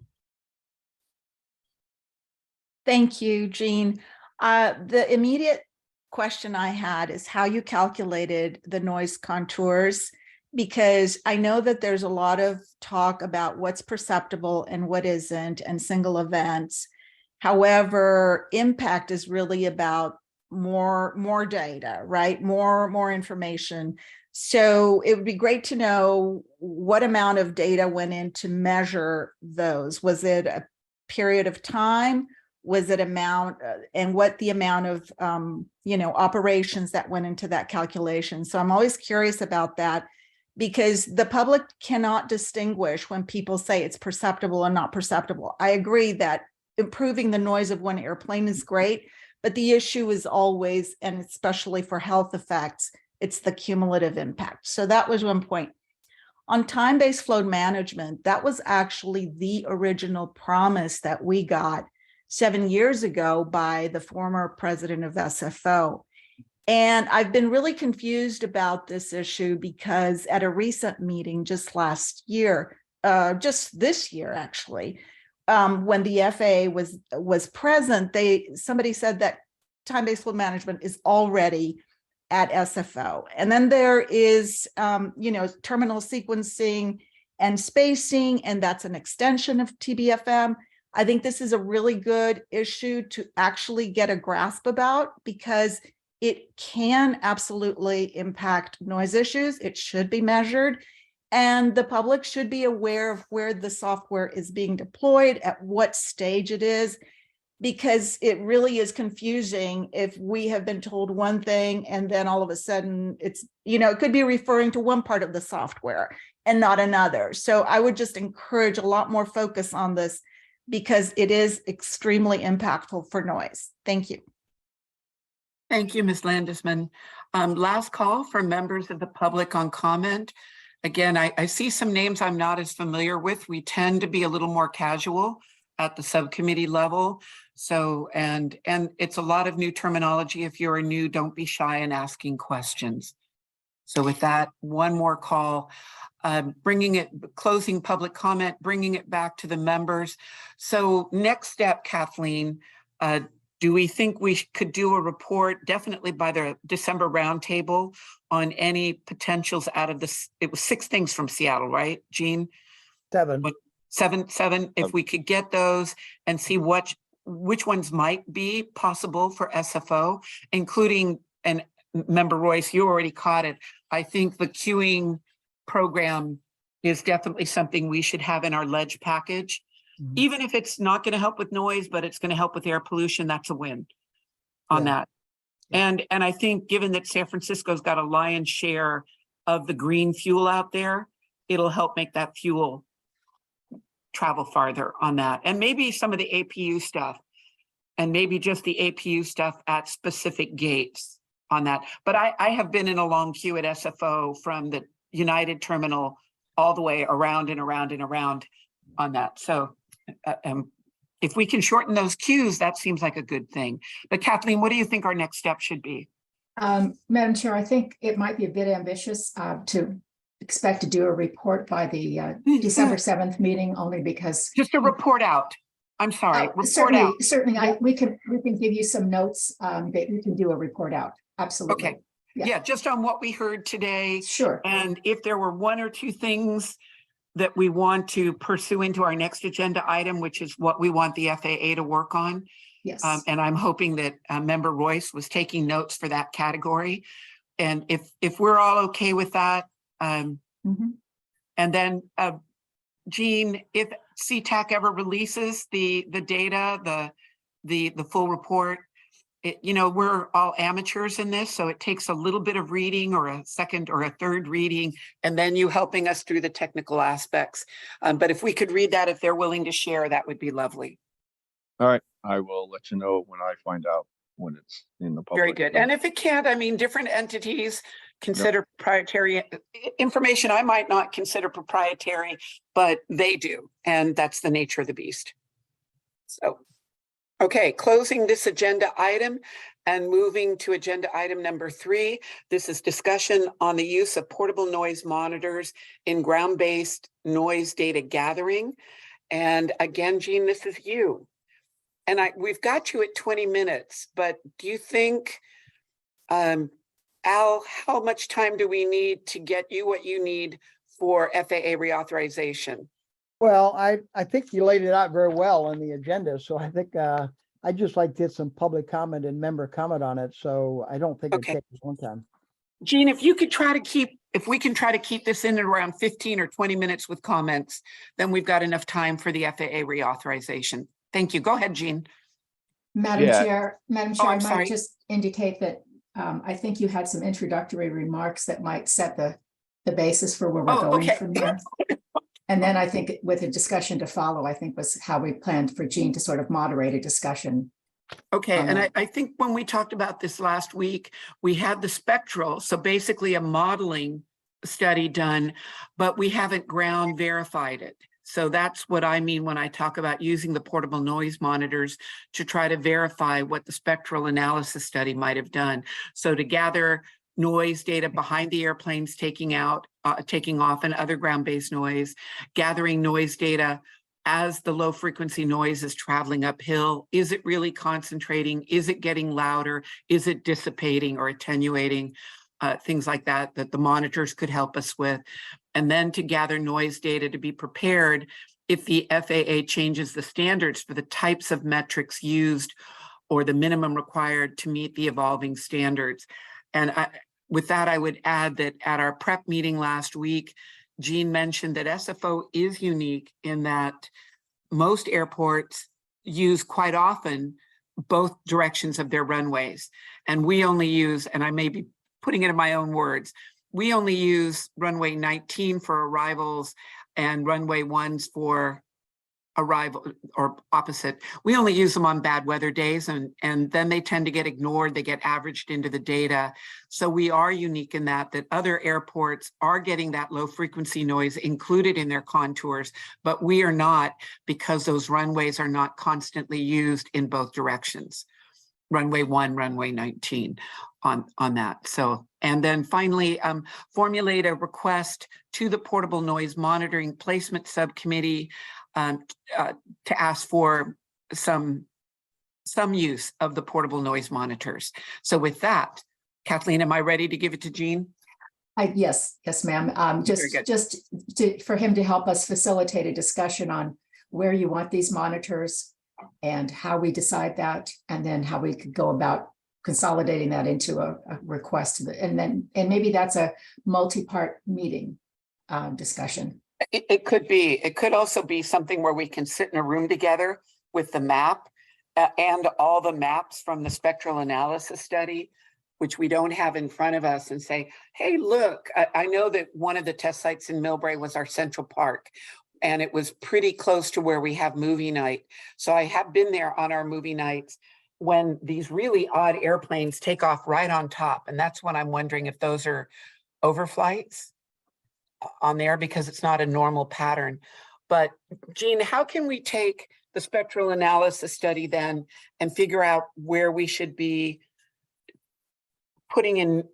Thank you, Jean. The immediate question I had is how you calculated the noise contours, because I know that there's a lot of talk about what's perceptible and what isn't, and single events. However, impact is really about more data, right? More information. So it would be great to know what amount of data went in to measure those. Was it a period of time? Was it amount and what the amount of operations that went into that calculation? So I'm always curious about that, because the public cannot distinguish when people say it's perceptible and not perceptible. I agree that improving the noise of one airplane is great, but the issue is always, and especially for health effects, it's the cumulative impact. So that was one point. On time-based flow management, that was actually the original promise that we got 7 years ago by the former president of SFO. And I've been really confused about this issue because at a recent meeting just this year, actually, when the FAA was present, somebody said that time-based flow management is already at SFO. And then there is, terminal sequencing and spacing, and that's an extension of TBFM. I think this is a really good issue to actually get a grasp about, because it can absolutely impact noise issues. It should be measured, and the public should be aware of where the software is being deployed, at what stage it is, because it really is confusing if we have been told one thing and then all of a sudden it's, it could be referring to one part of the software and not another. So I would just encourage a lot more focus on this, because it is extremely impactful for noise. Thank you. Thank you, Ms. Landesman. Last call for members of the public on comment. Again, I see some names I'm not as familiar with. We tend to be a little more casual at the subcommittee level. So, and it's a lot of new terminology. If you're new, don't be shy in asking questions. So with that, one more call, closing public comment, bringing it back to the members. So next step, Kathleen, do we think we could do a report definitely by the December roundtable on any potentials out of this? It was 6 things from Seattle, right, Jean? 7. Seven. If we could get those and see which ones might be possible for SFO, including, and Member Royce, you already caught it. I think the queuing program is definitely something we should have in our ledge package. Even if it's not going to help with noise, but it's going to help with air pollution, that's a win on that. And I think given that San Francisco's got a lion's share of the green fuel out there, it'll help make that fuel travel farther on that. And maybe some of the APU stuff, and maybe just the APU stuff at specific gates on that. But I have been in a long queue at SFO from the United Terminal all the way around and around and around on that. So if we can shorten those queues, that seems like a good thing. But Kathleen, what do you think our next step should be? Madam Chair, I think it might be a bit ambitious to expect to do a report by the December 7th meeting, only because just a report out. I'm sorry, report out. Certainly, we can give you some notes that we can do a report out. Absolutely. Okay. Yeah, just on what we heard today. Sure. And if there were 1 or 2 things that we want to pursue into our next agenda item, which is what we want the FAA to work on. Yes. And I'm hoping that Member Royce was taking notes for that category. And if we're all okay with that, and then Jean, if CTAC ever releases the data, the full report, we're all amateurs in this, so it takes a little bit of reading or a second or a third reading, and then you helping us through the technical aspects. But if we could read that, if they're willing to share, that would be lovely. All right, I will let you know when I find out when it's in the public. Very good. And if it can't, I mean, different entities consider proprietary information I might not consider proprietary, but they do, and that's the nature of the beast. So. Okay, closing this agenda item and moving to agenda item number 3. This is discussion on the use of portable noise monitors in ground-based noise data gathering. And again, Jean, this is you. And we've got you at 20 minutes, but do you think, Al, how much time do we need to get you what you need for FAA reauthorization? Well, I think you laid it out very well on the agenda. So I think I'd just like to get some public comment and member comment on it. So I don't think it takes a long time. Jean, if we can try to keep this in at around 15 or 20 minutes with comments, then we've got enough time for the FAA reauthorization. Thank you. Go ahead, Jean. Madam Chair, I sorry. might just indicate that I think you had some introductory remarks that might set the basis for where we're going from there. And then I think with a discussion to follow, I think was how we planned for Jean to sort of moderate a discussion. Okay, and I think when we talked about this last week, we had the spectral, so basically a modeling study done, but we haven't ground verified it. So that's what I mean when I talk about using the portable noise monitors to try to verify what the spectral analysis study might have done. So to gather noise data behind the airplanes taking off and other ground-based noise, gathering noise data as the low frequency noise is traveling uphill. Is it really concentrating? Is it getting louder? Is it dissipating or attenuating? Things like that the monitors could help us with. And then to gather noise data to be prepared if the FAA changes the standards for the types of metrics used or the minimum required to meet the evolving standards. And with that, I would add that at our prep meeting last week, Jean mentioned that SFO is unique in that most airports use quite often both directions of their runways. And we only use, and I may be putting it in my own words, we only use runway 19 for arrivals and runway 1s for arrival or opposite. We only use them on bad weather days, and then they tend to get ignored. They get averaged into the data. So we are unique in that other airports are getting that low frequency noise included in their contours, but we are not, because those runways are not constantly used in both directions. Runway 1, runway 19 on that. So, and then finally, formulate a request to the Portable Noise Monitoring Placement Subcommittee to ask for some use of the portable noise monitors. So with that, Kathleen, am I ready to give it to Jean? Yes, ma'am. For him to help us facilitate a discussion on where you want these monitors and how we decide that, and then how we could go about consolidating that into a request. And maybe that's a multi-part meeting discussion. It could be. It could also be something where we can sit in a room together with the map and all the maps from the spectral analysis study, which we don't have in front of us, and say, hey, look, I know that one of the test sites in Millbrae was our Central Park, and it was pretty close to where we have movie night. So I have been there on our movie nights when these really odd airplanes take off right on top. And that's when I'm wondering if those are overflights on there, because it's not a normal pattern. But Jean, how can we take the spectral analysis study then and figure out where we should be putting in,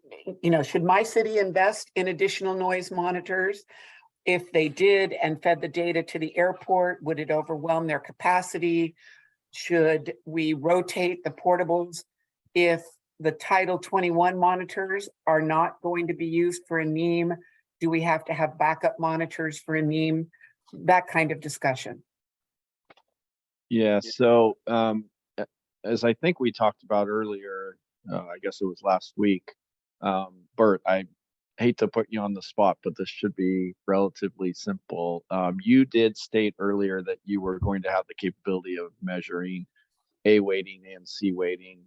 should my city invest in additional noise monitors? If they did and fed the data to the airport, would it overwhelm their capacity? Should we rotate the portables if the Title 21 monitors are not going to be used for a NEAM? Do we have to have backup monitors for a NEAM? That kind of discussion. Yeah, so as I think we talked about earlier, I guess it was last week, Bert, I hate to put you on the spot, but this should be relatively simple. You did state earlier that you were going to have the capability of measuring A weighting and C weighting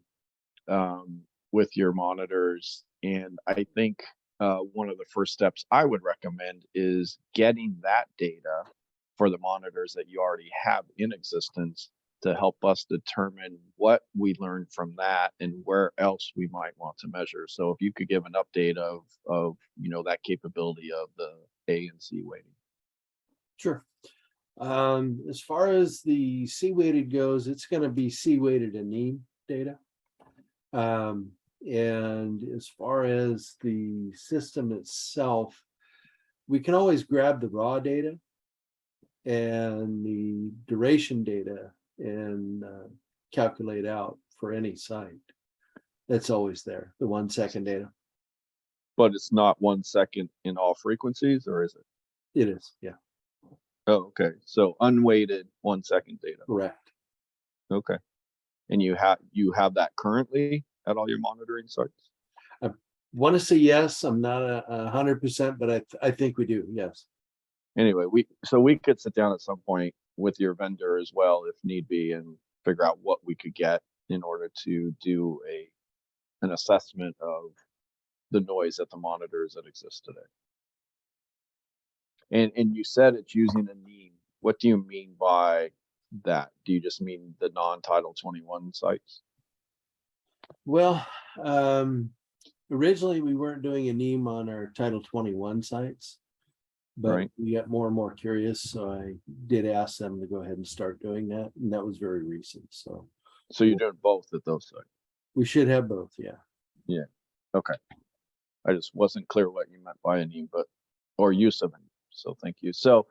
with your monitors. And I think one of the first steps I would recommend is getting that data for the monitors that you already have in existence to help us determine what we learned from that and where else we might want to measure. So if you could give an update of that capability of the A and C weighting. Sure. As far as the C weighted goes, it's going to be C weighted and NEAM data. And as far as the system itself, we can always grab the raw data and the duration data and calculate out for any site. That's always there, the 1 second data. But it's not 1 second in all frequencies, or is it? It is, yeah. Oh, okay. So unweighted 1 second data. Correct. Okay. And you have that currently at all your monitoring sites? I want to say yes. I'm not 100%, but I think we do. Yes. Anyway, we could sit down at some point with your vendor as well, if need be, and figure out what we could get in order to do an assessment of the noise at the monitors that exist today. And you said it's using a NEAM. What do you mean by that? Do you just mean the non-Title 21 sites? Well, originally we weren't doing a NEAM on our Title 21 sites, but right. We got more and more curious. So I did ask them to go ahead and start doing that. And that was very recent. So you're doing both at those sites? We should have both. Yeah. Yeah. Okay. I just wasn't clear what you meant by a NEAM, or use of a NEAM. So thank you. So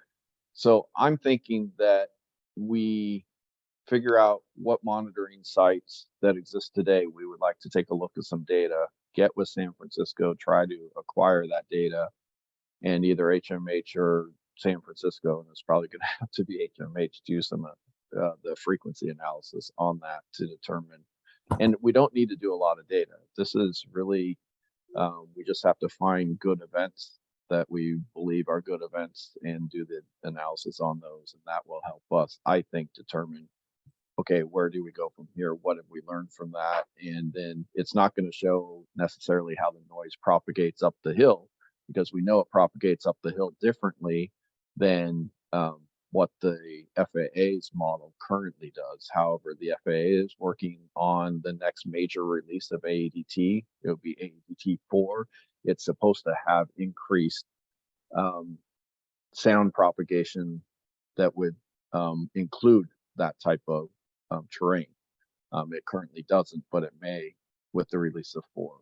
I'm thinking that we figure out what monitoring sites that exist today we would like to take a look at some data, get with San Francisco, try to acquire that data, and either HMMH or San Francisco, and it's probably going to have to be HMMH, do some the frequency analysis on that to determine. And we don't need to do a lot of data. This is really, we just have to find good events that we believe are good events and do the analysis on those. And that will help us, I think, determine, okay, where do we go from here? What have we learned from that? And then it's not going to show necessarily how the noise propagates up the hill, because we know it propagates up the hill differently than what the FAA's model currently does. However, the FAA is working on the next major release of AEDT. It will be AEDT 4. It's supposed to have increased sound propagation that would include that type of terrain. It currently doesn't, but it may with the release of 4.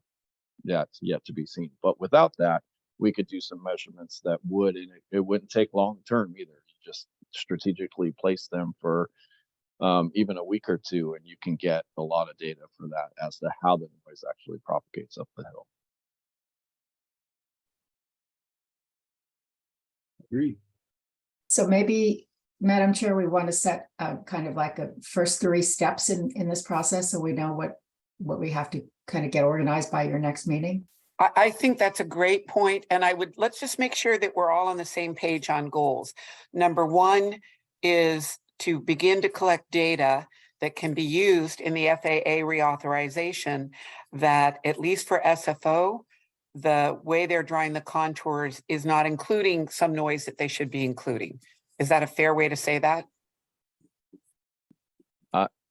That's yet to be seen. But without that, we could do some measurements that would, and it wouldn't take long term either. You just strategically place them for even a week or two, and you can get a lot of data for that as to how the noise actually propagates up the hill. Agreed. So maybe, Madam Chair, we want to set kind of like a first 3 steps in this process, so we know what we have to kind of get organized by your next meeting. I think that's a great point, and let's just make sure that we're all on the same page on goals. Number 1 is to begin to collect data that can be used in the FAA reauthorization, that at least for SFO, the way they're drawing the contours is not including some noise that they should be including. Is that a fair way to say that?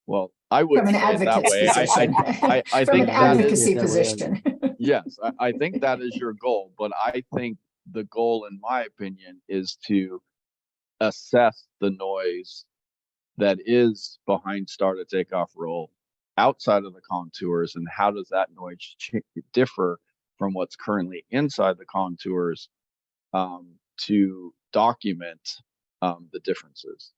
Well, I would From an say it that way. I From think an advocacy that way. position. Yes, I think that is your goal, but I think the goal, in my opinion, is to assess the noise that is behind start of takeoff roll outside of the contours, and how does that noise differ from what's currently inside the contours, to document the differences.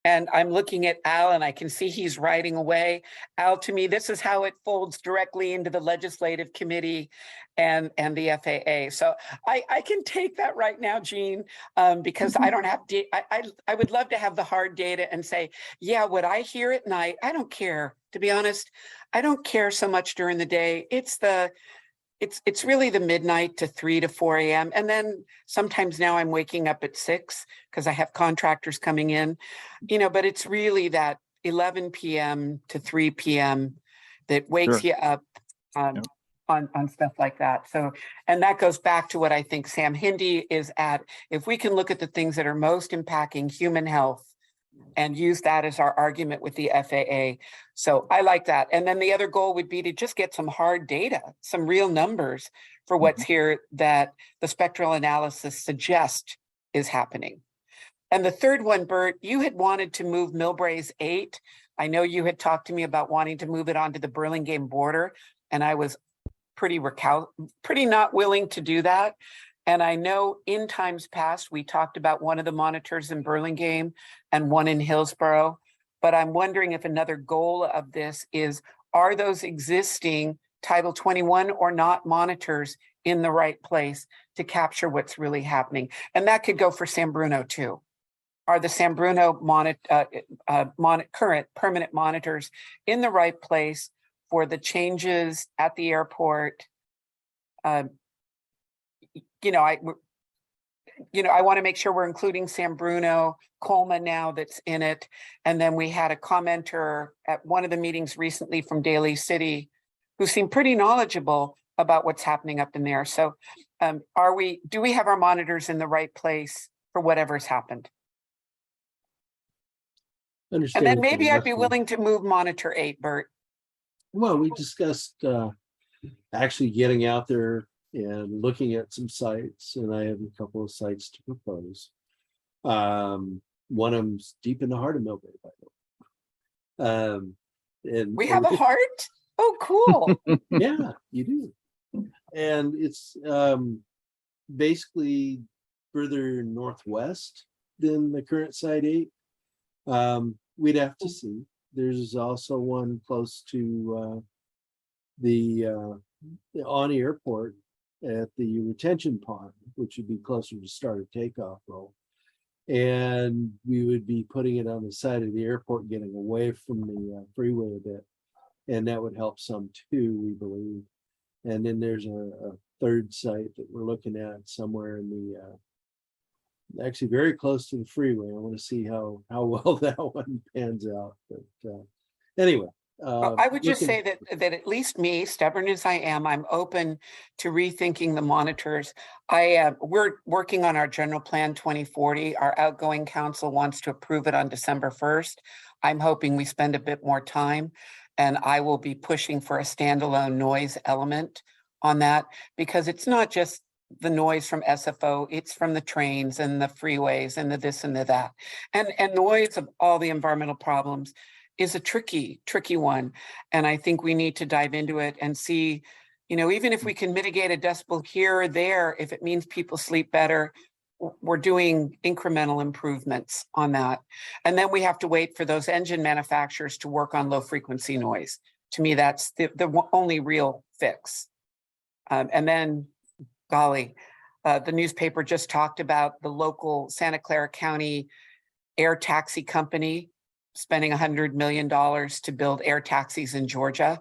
And I'm looking at Al, and I can see he's writing away. Al, to me, this is how it folds directly into the legislative committee and the FAA. So I can take that right now, Jean, because I don't have, I would love to have the hard data and say, yeah, what I hear at night, I don't care. To be honest, I don't care so much during the day. It's really the midnight to 3 to 4 a.m. And then sometimes now I'm waking up at 6 because I have contractors coming in, but it's really that 11 p.m. to 3 p.m. that wakes Sure. you up on stuff like that. So, and that goes back to what I think Sam Hindi is at. If we can look at the things that are most impacting human health and use that as our argument with the FAA. So I like that. And then the other goal would be to just get some hard data, some real numbers for what's here that the spectral analysis suggests is happening. And the third one, Bert, you had wanted to move Millbrae's 8. I know you had talked to me about wanting to move it onto the Burlingame border, and I was pretty not willing to do that. And I know in times past, we talked about one of the monitors in Burlingame and one in Hillsborough, but I'm wondering if another goal of this is, are those existing Title 21 or not monitors in the right place to capture what's really happening? And that could go for San Bruno too. Are the San Bruno current permanent monitors in the right place for the changes at the airport? I want to make sure we're including San Bruno, Colma now that's in it. And then we had a commenter at one of the meetings recently from Daly City who seemed pretty knowledgeable about what's happening up in there. So do we have our monitors in the right place for whatever's happened? And then maybe I'd be willing to move monitor 8, Bert. Well, we discussed actually getting out there and looking at some sites, and I have a couple of sites to propose. One of them's deep in the heart of Millbrae, by the way. And we have a heart? Oh, cool. Yeah, you do. And it's basically further northwest than the current site 8. We'd have to see. There's also one close to the Awney Airport at the retention pond, which would be closer to start of takeoff roll. And we would be putting it on the side of the airport, getting away from the freeway a bit. And that would help some too, we believe. And then there's a third site that we're looking at somewhere in the, actually very close to the freeway. I want to see how well that one pans out. But anyway, Well, I would just looking- say that at least me, stubborn as I am, I'm open to rethinking the monitors. We're working on our general plan 2040. Our outgoing council wants to approve it on December 1st. I'm hoping we spend a bit more time, and I will be pushing for a standalone noise element on that, because it's not just the noise from SFO, it's from the trains and the freeways and the this and the that. And noise of all the environmental problems is a tricky one. And I think we need to dive into it and see, even if we can mitigate a decibel here or there, if it means people sleep better, we're doing incremental improvements on that. And then we have to wait for those engine manufacturers to work on low frequency noise. To me, that's the only real fix. And then, golly, the newspaper just talked about the local Santa Clara County air taxi company spending $100 million to build air taxis in Georgia.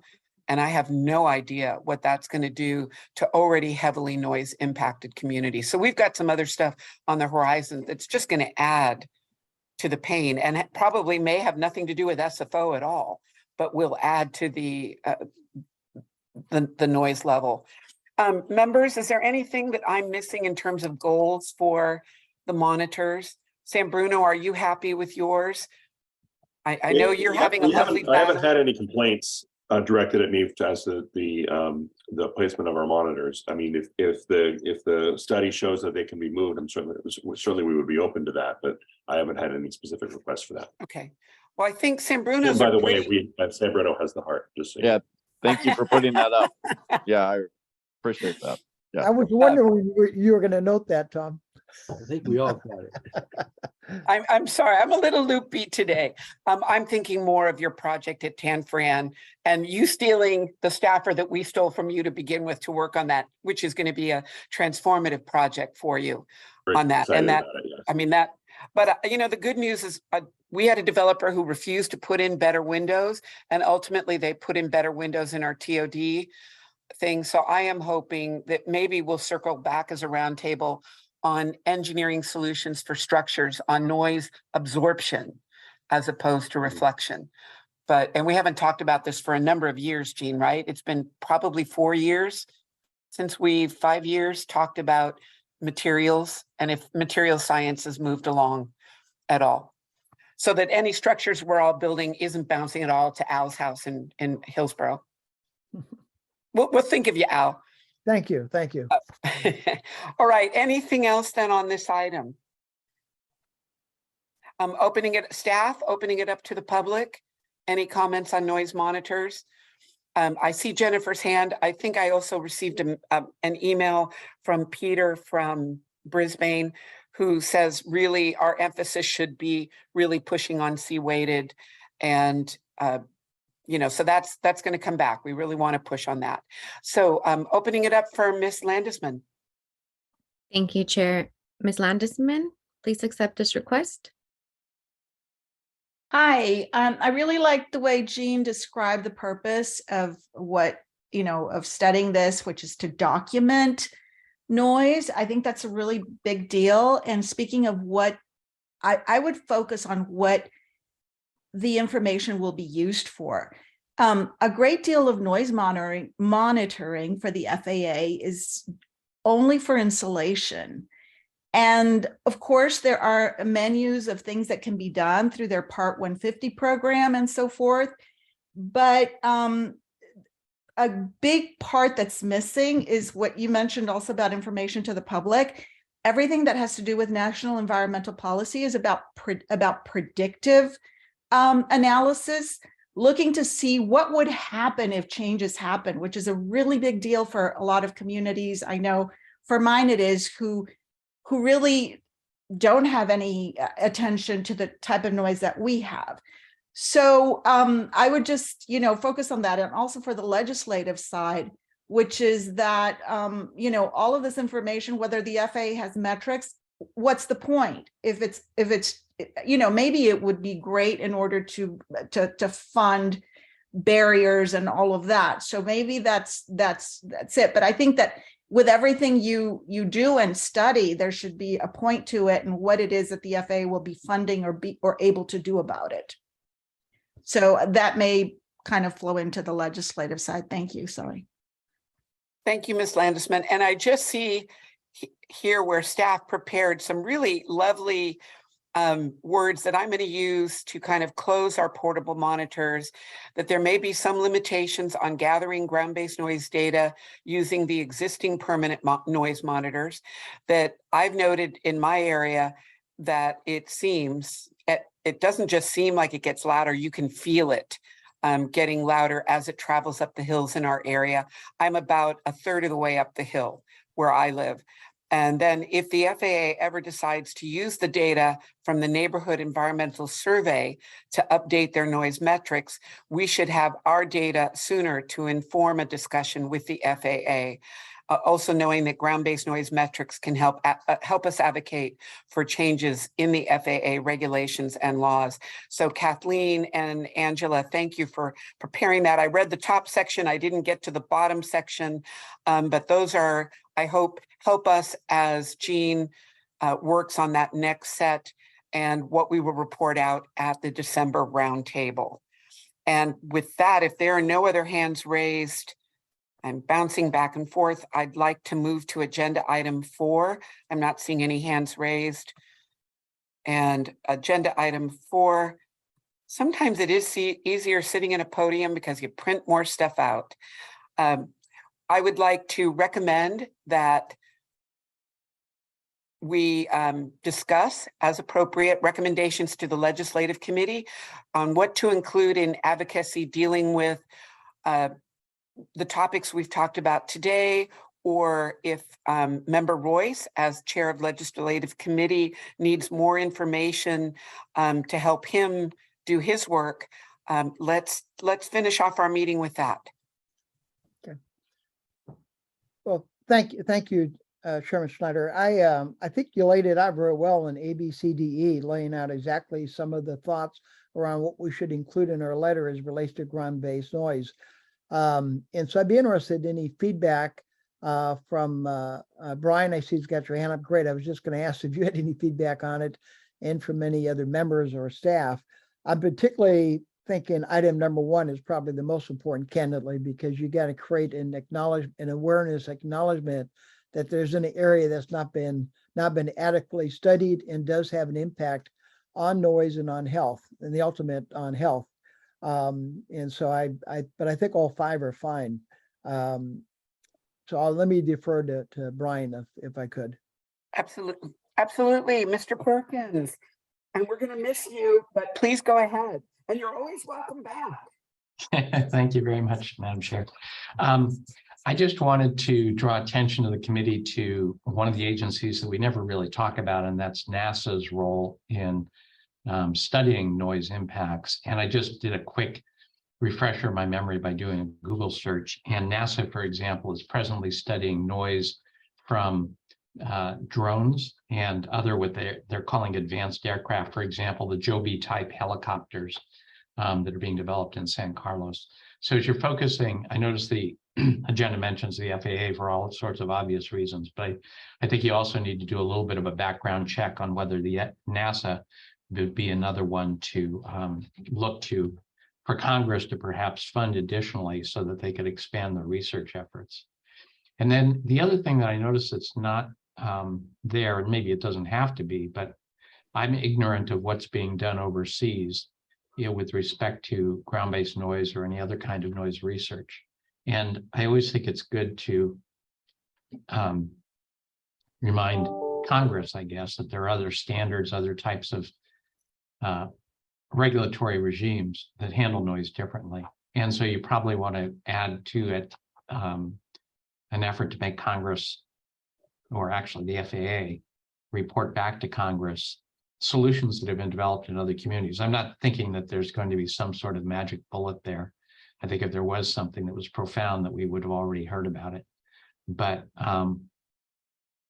And I have no idea what that's going to do to already heavily noise impacted communities. So we've got some other stuff on the horizon that's just going to add to the pain, and it probably may have nothing to do with SFO at all, but will add to the noise level. Members, is there anything that I'm missing in terms of goals for the monitors? San Bruno, are you happy with yours? I know you're having a lovely I haven't battle. had any complaints directed at me as to the placement of our monitors. I mean, if the study shows that they can be moved, certainly we would be open to that, but I haven't had any specific requests for that. Okay. Well, I think San Bruno's. And by the way, San Bruno has the heart. Just so you know. Yeah, thank you for putting that up. Yeah, I appreciate that. Yeah. I was wondering you were going to note that, Tom. I think we all got it. I'm sorry, I'm a little loopy today. I'm thinking more of your project at Tan Fran and you stealing the staffer that we stole from you to begin with to work on that, which is going to be a transformative project for you on that. And that, yes. I mean that, but the good news is we had a developer who refused to put in better windows, and ultimately they put in better windows in our TOD thing. So I am hoping that maybe we'll circle back as a roundtable on engineering solutions for structures on noise absorption as opposed to reflection. And we haven't talked about this for a number of years, Jean, right? It's been probably 4 years since 5 years talked about materials, and if material science has moved along at all. So that any structures we're all building isn't bouncing at all to Al's house in Hillsborough. We'll think of you, Al. Thank you. Thank you. All right. Anything else then on this item? Opening it up to the public. Any comments on noise monitors? I see Jennifer's hand. I think I also received an email from Peter from Brisbane who says really our emphasis should be really pushing on C-weighted, and so that's going to come back. We really want to push on that. So opening it up for Ms. Landesman. Thank you, Chair. Ms. Landesman, please accept this request. Hi, I really like the way Jean described the purpose of of studying this, which is to document noise. I think that's a really big deal. And speaking of what, I would focus on what the information will be used for. A great deal of noise monitoring for the FAA is only for insulation. And of course, there are menus of things that can be done through their Part 150 program and so forth. But a big part that's missing is what you mentioned also about information to the public. Everything that has to do with national environmental policy is about predictive analysis, looking to see what would happen if changes happen, which is a really big deal for a lot of communities. I know for mine it is, who really don't have any attention to the type of noise that we have. So I would just, focus on that. And also for the legislative side, which is that, all of this information, whether the FAA has metrics, what's the point? If it's maybe it would be great in order to fund barriers and all of that. So maybe that's it. But I think that with everything you do and study, there should be a point to it and what it is that the FAA will be funding or able to do about it. So that may kind of flow into the legislative side. Thank you. Sorry. Thank you, Ms. Landesman. And I just see here where staff prepared some really lovely words that I'm going to use to kind of close our portable monitors, that there may be some limitations on gathering ground-based noise data using the existing permanent noise monitors, that I've noted in my area that it seems, it doesn't just seem like it gets louder, you can feel it getting louder as it travels up the hills in our area. I'm about a third of the way up the hill where I live. And then if the FAA ever decides to use the data from the Neighborhood Environmental Survey to update their noise metrics, we should have our data sooner to inform a discussion with the FAA. Also knowing that ground-based noise metrics can help us advocate for changes in the FAA regulations and laws. So Kathleen and Angela, thank you for preparing that. I read the top section, I didn't get to the bottom section, but those are, I hope, help us as Jean works on that next set and what we will report out at the December roundtable. And with that, if there are no other hands raised, I'm bouncing back and forth. I'd like to move to agenda item 4. I'm not seeing any hands raised. And agenda item 4, sometimes it is easier sitting in a podium because you print more stuff out. I would like to recommend that we discuss as appropriate recommendations to the Legislative Committee on what to include in advocacy dealing with the topics we've talked about today, or if Member Royce, as Chair of Legislative Committee, needs more information to help him do his work, let's finish off our meeting with that. Okay. Well, thank you, Chairman Schneider. I think you laid it out very well in ABCDE, laying out exactly some of the thoughts around what we should include in our letter as relates to ground-based noise. And so I'd be interested in any feedback from Brian. I see he's got your hand up. Great. I was just going to ask if you had any feedback on it, and from any other members or staff. I'm particularly thinking item number 1 is probably the most important, candidly, because you got to create an awareness acknowledgement that there's an area that's not been adequately studied and does have an impact on noise and on health, and the ultimate on health. And so but I think all 5 are fine. So let me defer to Brian if I could. Absolutely. Absolutely, Mr. Perkins. And we're going to miss you, but please go ahead. And you're always welcome back. Thank you very much, Madam Chair. I just wanted to draw attention to the committee to one of the agencies that we never really talk about, and that's NASA's role in studying noise impacts. And I just did a quick refresher of my memory by doing a Google search. And NASA, for example, is presently studying noise from drones and other what they're calling advanced aircraft. For example, the Joby type helicopters that are being developed in San Carlos. So as you're focusing, I noticed the agenda mentions the FAA for all sorts of obvious reasons, but I think you also need to do a little bit of a background check on whether the NASA would be another one to look to for Congress to perhaps fund additionally so that they could expand the research efforts. And then the other thing that I noticed that's not there, and maybe it doesn't have to be, but I'm ignorant of what's being done overseas, with respect to ground-based noise or any other kind of noise research. And I always think it's good to remind Congress, I guess, that there are other standards, other types of regulatory regimes that handle noise differently. And so you probably want to add to it an effort to make Congress, or actually the FAA, report back to Congress solutions that have been developed in other communities. I'm not thinking that there's going to be some sort of magic bullet there. I think if there was something that was profound, that we would have already heard about it. But,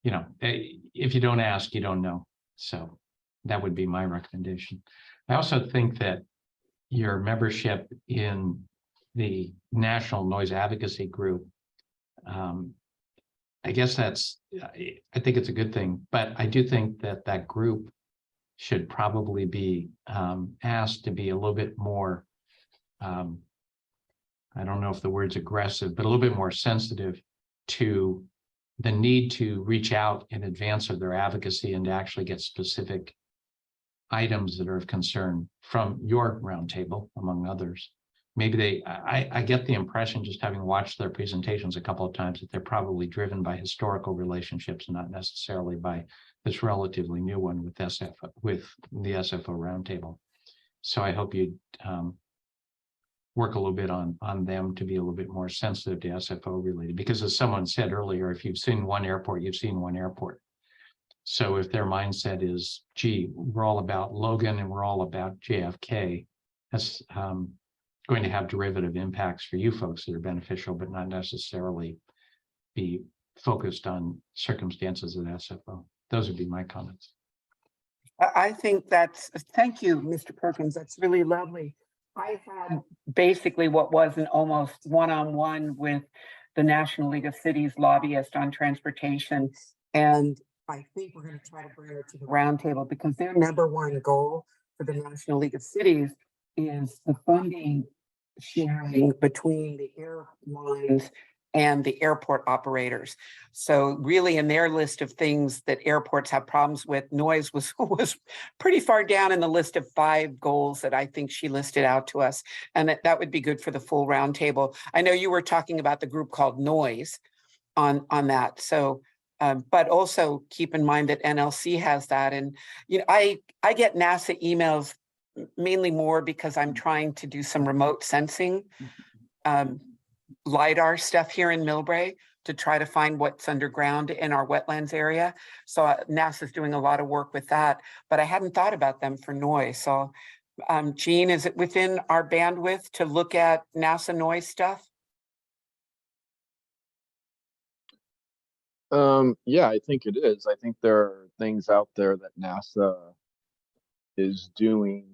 if you don't ask, you don't know. So that would be my recommendation. I also think that your membership in the National Noise Advocacy Group, I guess I think it's a good thing, but I do think that that group should probably be asked to be a little bit more I don't know if the word's aggressive, but a little bit more sensitive to the need to reach out in advance of their advocacy and to actually get specific items that are of concern from your roundtable, among others. Maybe I get the impression, just having watched their presentations a couple of times, that they're probably driven by historical relationships and not necessarily by this relatively new one with the SFO roundtable. So I hope you work a little bit on them to be a little bit more sensitive to SFO related, because as someone said earlier, if you've seen one airport, you've seen one airport. So if their mindset is, gee, we're all about Logan and we're all about JFK, that's going to have derivative impacts for you folks that are beneficial, but not necessarily be focused on circumstances at SFO. Those would be my comments. I think thank you, Mr. Perkins. That's really lovely. I had basically what was an almost one-on-one with the National League of Cities lobbyist on transportation. And I think we're going to try to bring it to the roundtable, because their number one goal for the National League of Cities is the funding sharing between the airlines and the airport operators. So really, in their list of things that airports have problems with, noise was pretty far down in the list of 5 goals that I think she listed out to us. And that would be good for the full roundtable. I know you were talking about the group called Noise on that. So, but also keep in mind that NLC has that. And I get NASA emails mainly more because I'm trying to do some remote sensing LiDAR stuff here in Millbrae to try to find what's underground in our wetlands area. So NASA's doing a lot of work with that, but I hadn't thought about them for noise. So Jean, is it within our bandwidth to look at NASA noise stuff? Yeah, I think it is. I think there are things out there that NASA is doing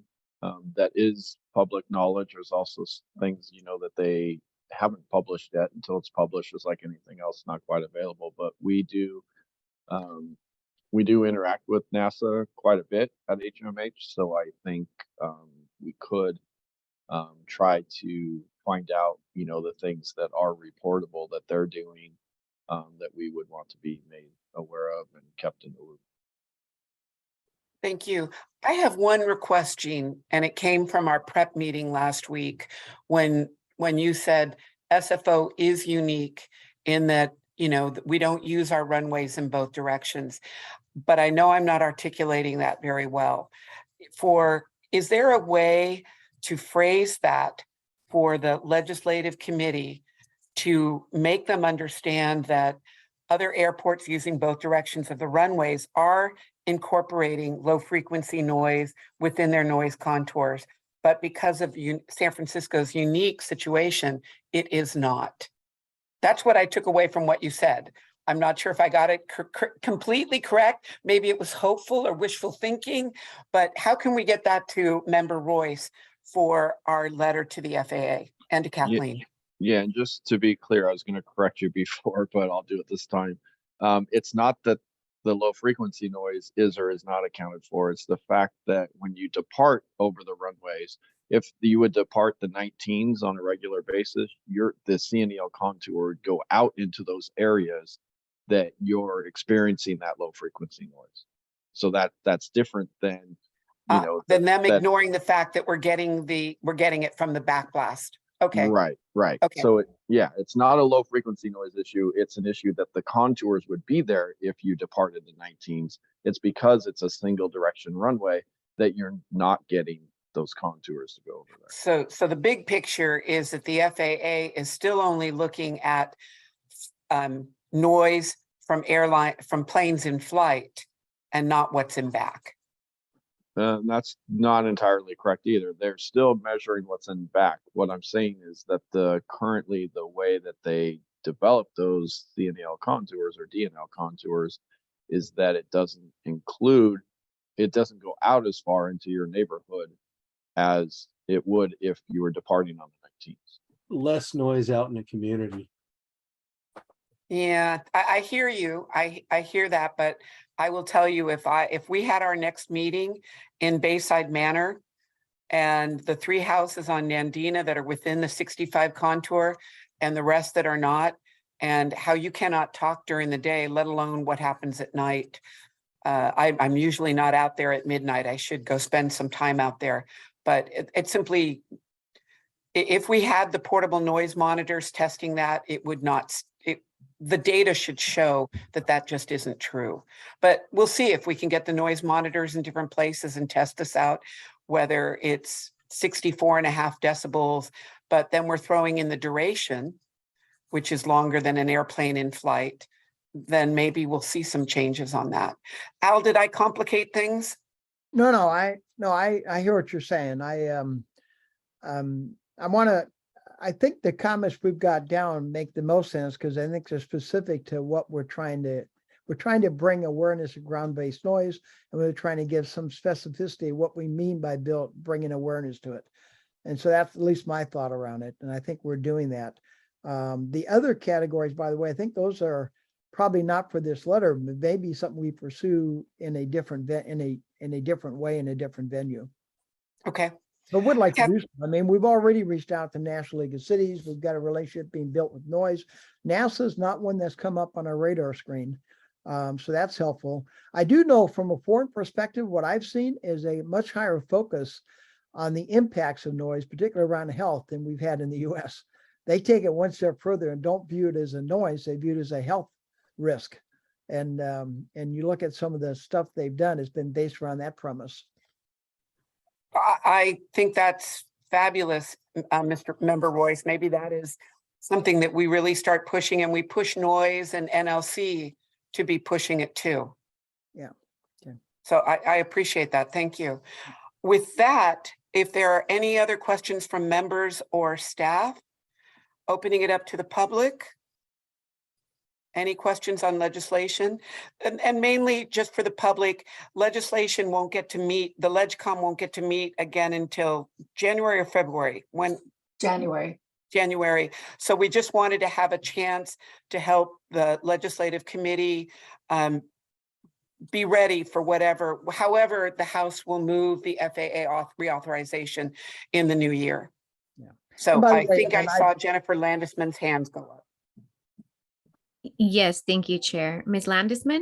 that is public knowledge. There's also things, that they haven't published yet. Until it's published, it's like anything else, not quite available. But we do interact with NASA quite a bit at HMMH. So I think we could try to find out, the things that are reportable that they're doing that we would want to be made aware of and kept in the loop. Thank you. I have one request, Jean, and it came from our prep meeting last week when you said SFO is unique in that, we don't use our runways in both directions. But I know I'm not articulating that very well. Is there a way to phrase that for the legislative committee to make them understand that other airports using both directions of the runways are incorporating low frequency noise within their noise contours, but because of San Francisco's unique situation, it is not? That's what I took away from what you said. I'm not sure if I got it completely correct. Maybe it was hopeful or wishful thinking, but how can we get that to Member Royce for our letter to the FAA and to Kathleen? Yeah, and just to be clear, I was going to correct you before, but I'll do it this time. It's not that the low frequency noise is or is not accounted for. It's the fact that when you depart over the runways, if you would depart the 19s on a regular basis, the CNEL contour would go out into those areas that you're experiencing that low frequency noise. So that's different than than them ignoring the fact that we're getting it from the backblast. Okay. Right. Okay. So it's not a low frequency noise issue. It's an issue that the contours would be there if you departed the 19s. It's because it's a single direction runway that you're not getting those contours to go over there. So the big picture is that the FAA is still only looking at noise from planes in flight and not what's in back. That's not entirely correct either. They're still measuring what's in back. What I'm saying is that currently the way that they develop those CNL contours or DNL contours is that it doesn't go out as far into your neighborhood as it would if you were departing on the 19th. Less noise out in the community. Yeah, I hear you. I hear that, but I will tell you, if we had our next meeting in Bayside Manor, and the 3 houses on Nandina that are within the 65 contour and the rest that are not, and how you cannot talk during the day, let alone what happens at night. I'm usually not out there at midnight. I should go spend some time out there, but it simply, if we had the portable noise monitors testing that, it would not, the data should show that that just isn't true. But we'll see if we can get the noise monitors in different places and test this out, whether it's 64.5 decibels, but then we're throwing in the duration, which is longer than an airplane in flight, then maybe we'll see some changes on that. Al, did I complicate things? No, I hear what you're saying. I think the comments we've got down make the most sense because I think they're specific to what we're trying to bring awareness of ground-based noise, and we're trying to give some specificity of what we mean by bringing awareness to it. And so that's at least my thought around it. And I think we're doing that. The other categories, by the way, I think those are probably not for this letter, but maybe something we pursue in a different in a different way in a different venue. Okay. But would like to do so. I mean, we've already reached out to National League of Cities. We've got a relationship being built with noise. NASA's not one that's come up on our radar screen. So that's helpful. I do know from a foreign perspective, what I've seen is a much higher focus on the impacts of noise, particularly around health, than we've had in the US. They take it one step further and don't view it as a noise. They view it as a health risk. And you look at some of the stuff they've done, it's been based around that premise. I think that's fabulous, Mr. Member Royce. Maybe that is something that we really start pushing, and we push noise and NLC to be pushing it too. Yeah. Okay. So I appreciate that. Thank you. With that, if there are any other questions from members or staff, opening it up to the public. Any questions on legislation? And mainly just for the public, legislation won't get to meet, the LegCom won't get to meet again until January or February. When? January. So we just wanted to have a chance to help the legislative committee be ready for however the House will move the FAA reauthorization in the new year. Yeah. So I think I saw Jennifer Landisman's hands go up. Yes, thank you, Chair. Ms. Landisman?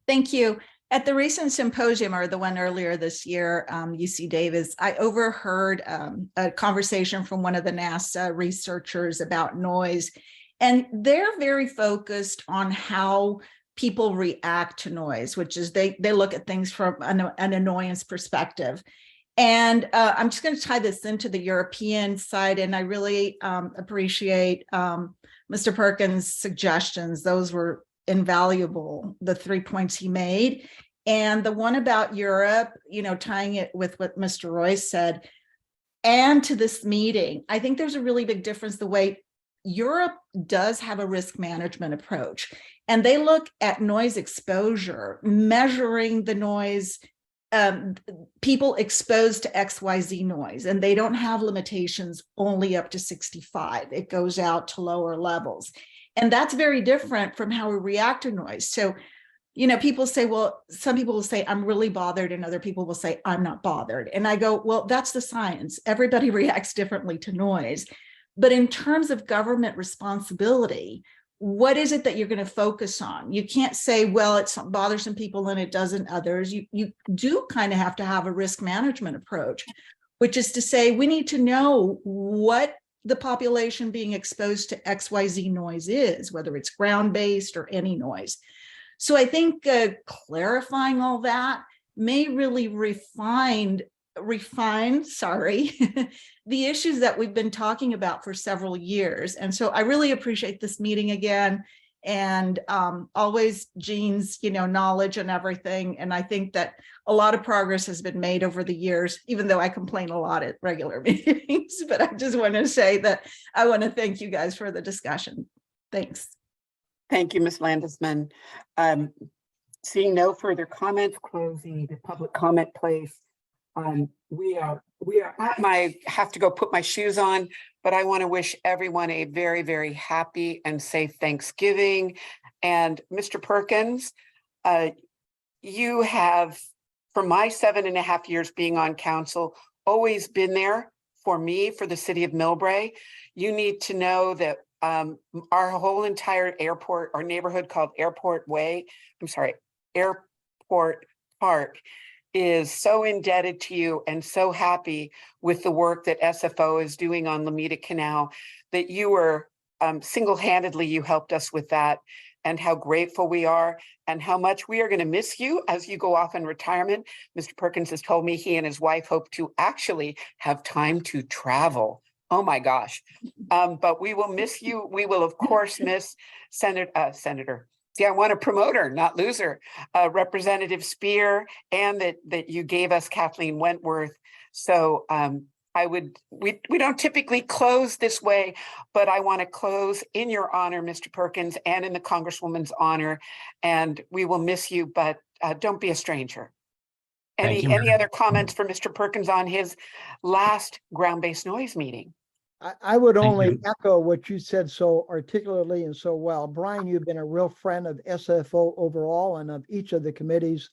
Thank you. At the recent symposium, or the one earlier this year, UC Davis, I overheard a conversation from one of the NASA researchers about noise, and they're very focused on how people react to noise, which is they look at things from an annoyance perspective. And I'm just going to tie this into the European side, and I really appreciate Mr. Perkins' suggestions. Those were invaluable, the 3 points he made. And the one about Europe, tying it with what Mr. Royce said, and to this meeting, I think there's a really big difference the way Europe does have a risk management approach. And they look at noise exposure, measuring the noise, people exposed to XYZ noise, and they don't have limitations only up to 65. It goes out to lower levels. And that's very different from how we react to noise. So, people say, well, some people will say, I'm really bothered, and other people will say, I'm not bothered. And I go, well, that's the science. Everybody reacts differently to noise. But in terms of government responsibility, what is it that you're going to focus on? You can't say, well, it bothers some people and it doesn't others. You do kind of have to have a risk management approach, which is to say, we need to know what the population being exposed to XYZ noise is, whether it's ground-based or any noise. So I think clarifying all that may really refine the issues that we've been talking about for several years. And so I really appreciate this meeting again, and always Jean's knowledge and everything. And I think that a lot of progress has been made over the years, even though I complain a lot at regular meetings. But I just want to say that I want to thank you guys for the discussion. Thanks. Thank you, Ms. Landisman. Seeing no further comments, closing the public comment place. We are I have to go put my shoes on, but I want to wish everyone a very, very happy and safe Thanksgiving. And Mr. Perkins, you have for my 7.5 years being on council, always been there for me, for the city of Millbrae. You need to know that our whole entire airport, our neighborhood called Airport Park, is so indebted to you and so happy with the work that SFO is doing on Lomita Canal, that you were single-handedly, you helped us with that, and how grateful we are and how much we are going to miss you as you go off in retirement. Mr. Perkins has told me he and his wife hope to actually have time to travel. Oh my gosh. But we will miss you. We will of course miss Senator. See, I want to promote her, not lose her. Representative Spear, and that you gave us Kathleen Wentworth. So we don't typically close this way, but I want to close in your honor, Mr. Perkins, and in the Congresswoman's honor. And we will miss you, but don't be a stranger. Any other comments for Mr. Perkins on his last ground-based noise meeting? I would only echo what you said so articulately and so well. Brian, you've been a real friend of SFO overall and of each of the committees.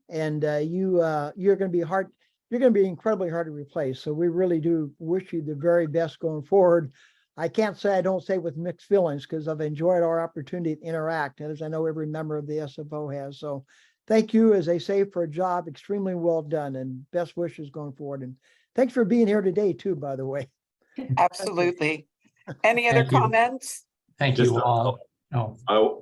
And you're going to be incredibly hard to replace. So we really do wish you the very best going forward. I can't say I don't say with mixed feelings, because I've enjoyed our opportunity to interact, as I know every member of the SFO has. So thank you, as they say, for a job extremely well done, and best wishes going forward. And thanks for being here today too, by the way. Absolutely. Any other comments? Thank Just, you all. Oh,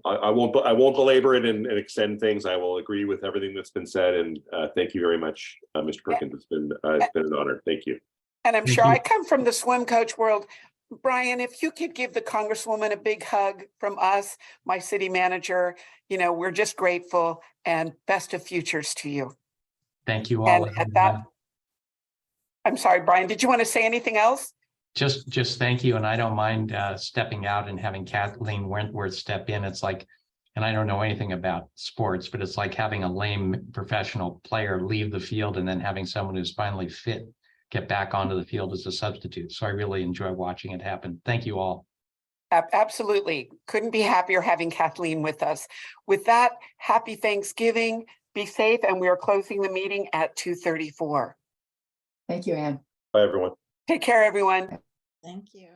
I won't belabor it and extend things. I will agree with everything that's been said, and thank you very much, Mr. Perkins. It's been an honor. Thank you. And I'm sure I come from the swim coach world. Brian, if you could give the Congresswoman a big hug from us, my city manager, we're just grateful, and best of futures to you. thank you all. And at that, I'm sorry, Brian, did you want to say anything else? Just thank you. And I don't mind stepping out and having Kathleen Wentworth step in. It's like, and I don't know anything about sports, but it's like having a lame professional player leave the field and then having someone who's finally fit get back onto the field as a substitute. So I really enjoy watching it happen. Thank you all. Absolutely. Couldn't be happier having Kathleen with us. With that, happy Thanksgiving. Be safe. And we are closing the meeting at 2:34. Thank you, Ann. Bye, everyone. Take care, everyone. Thank you.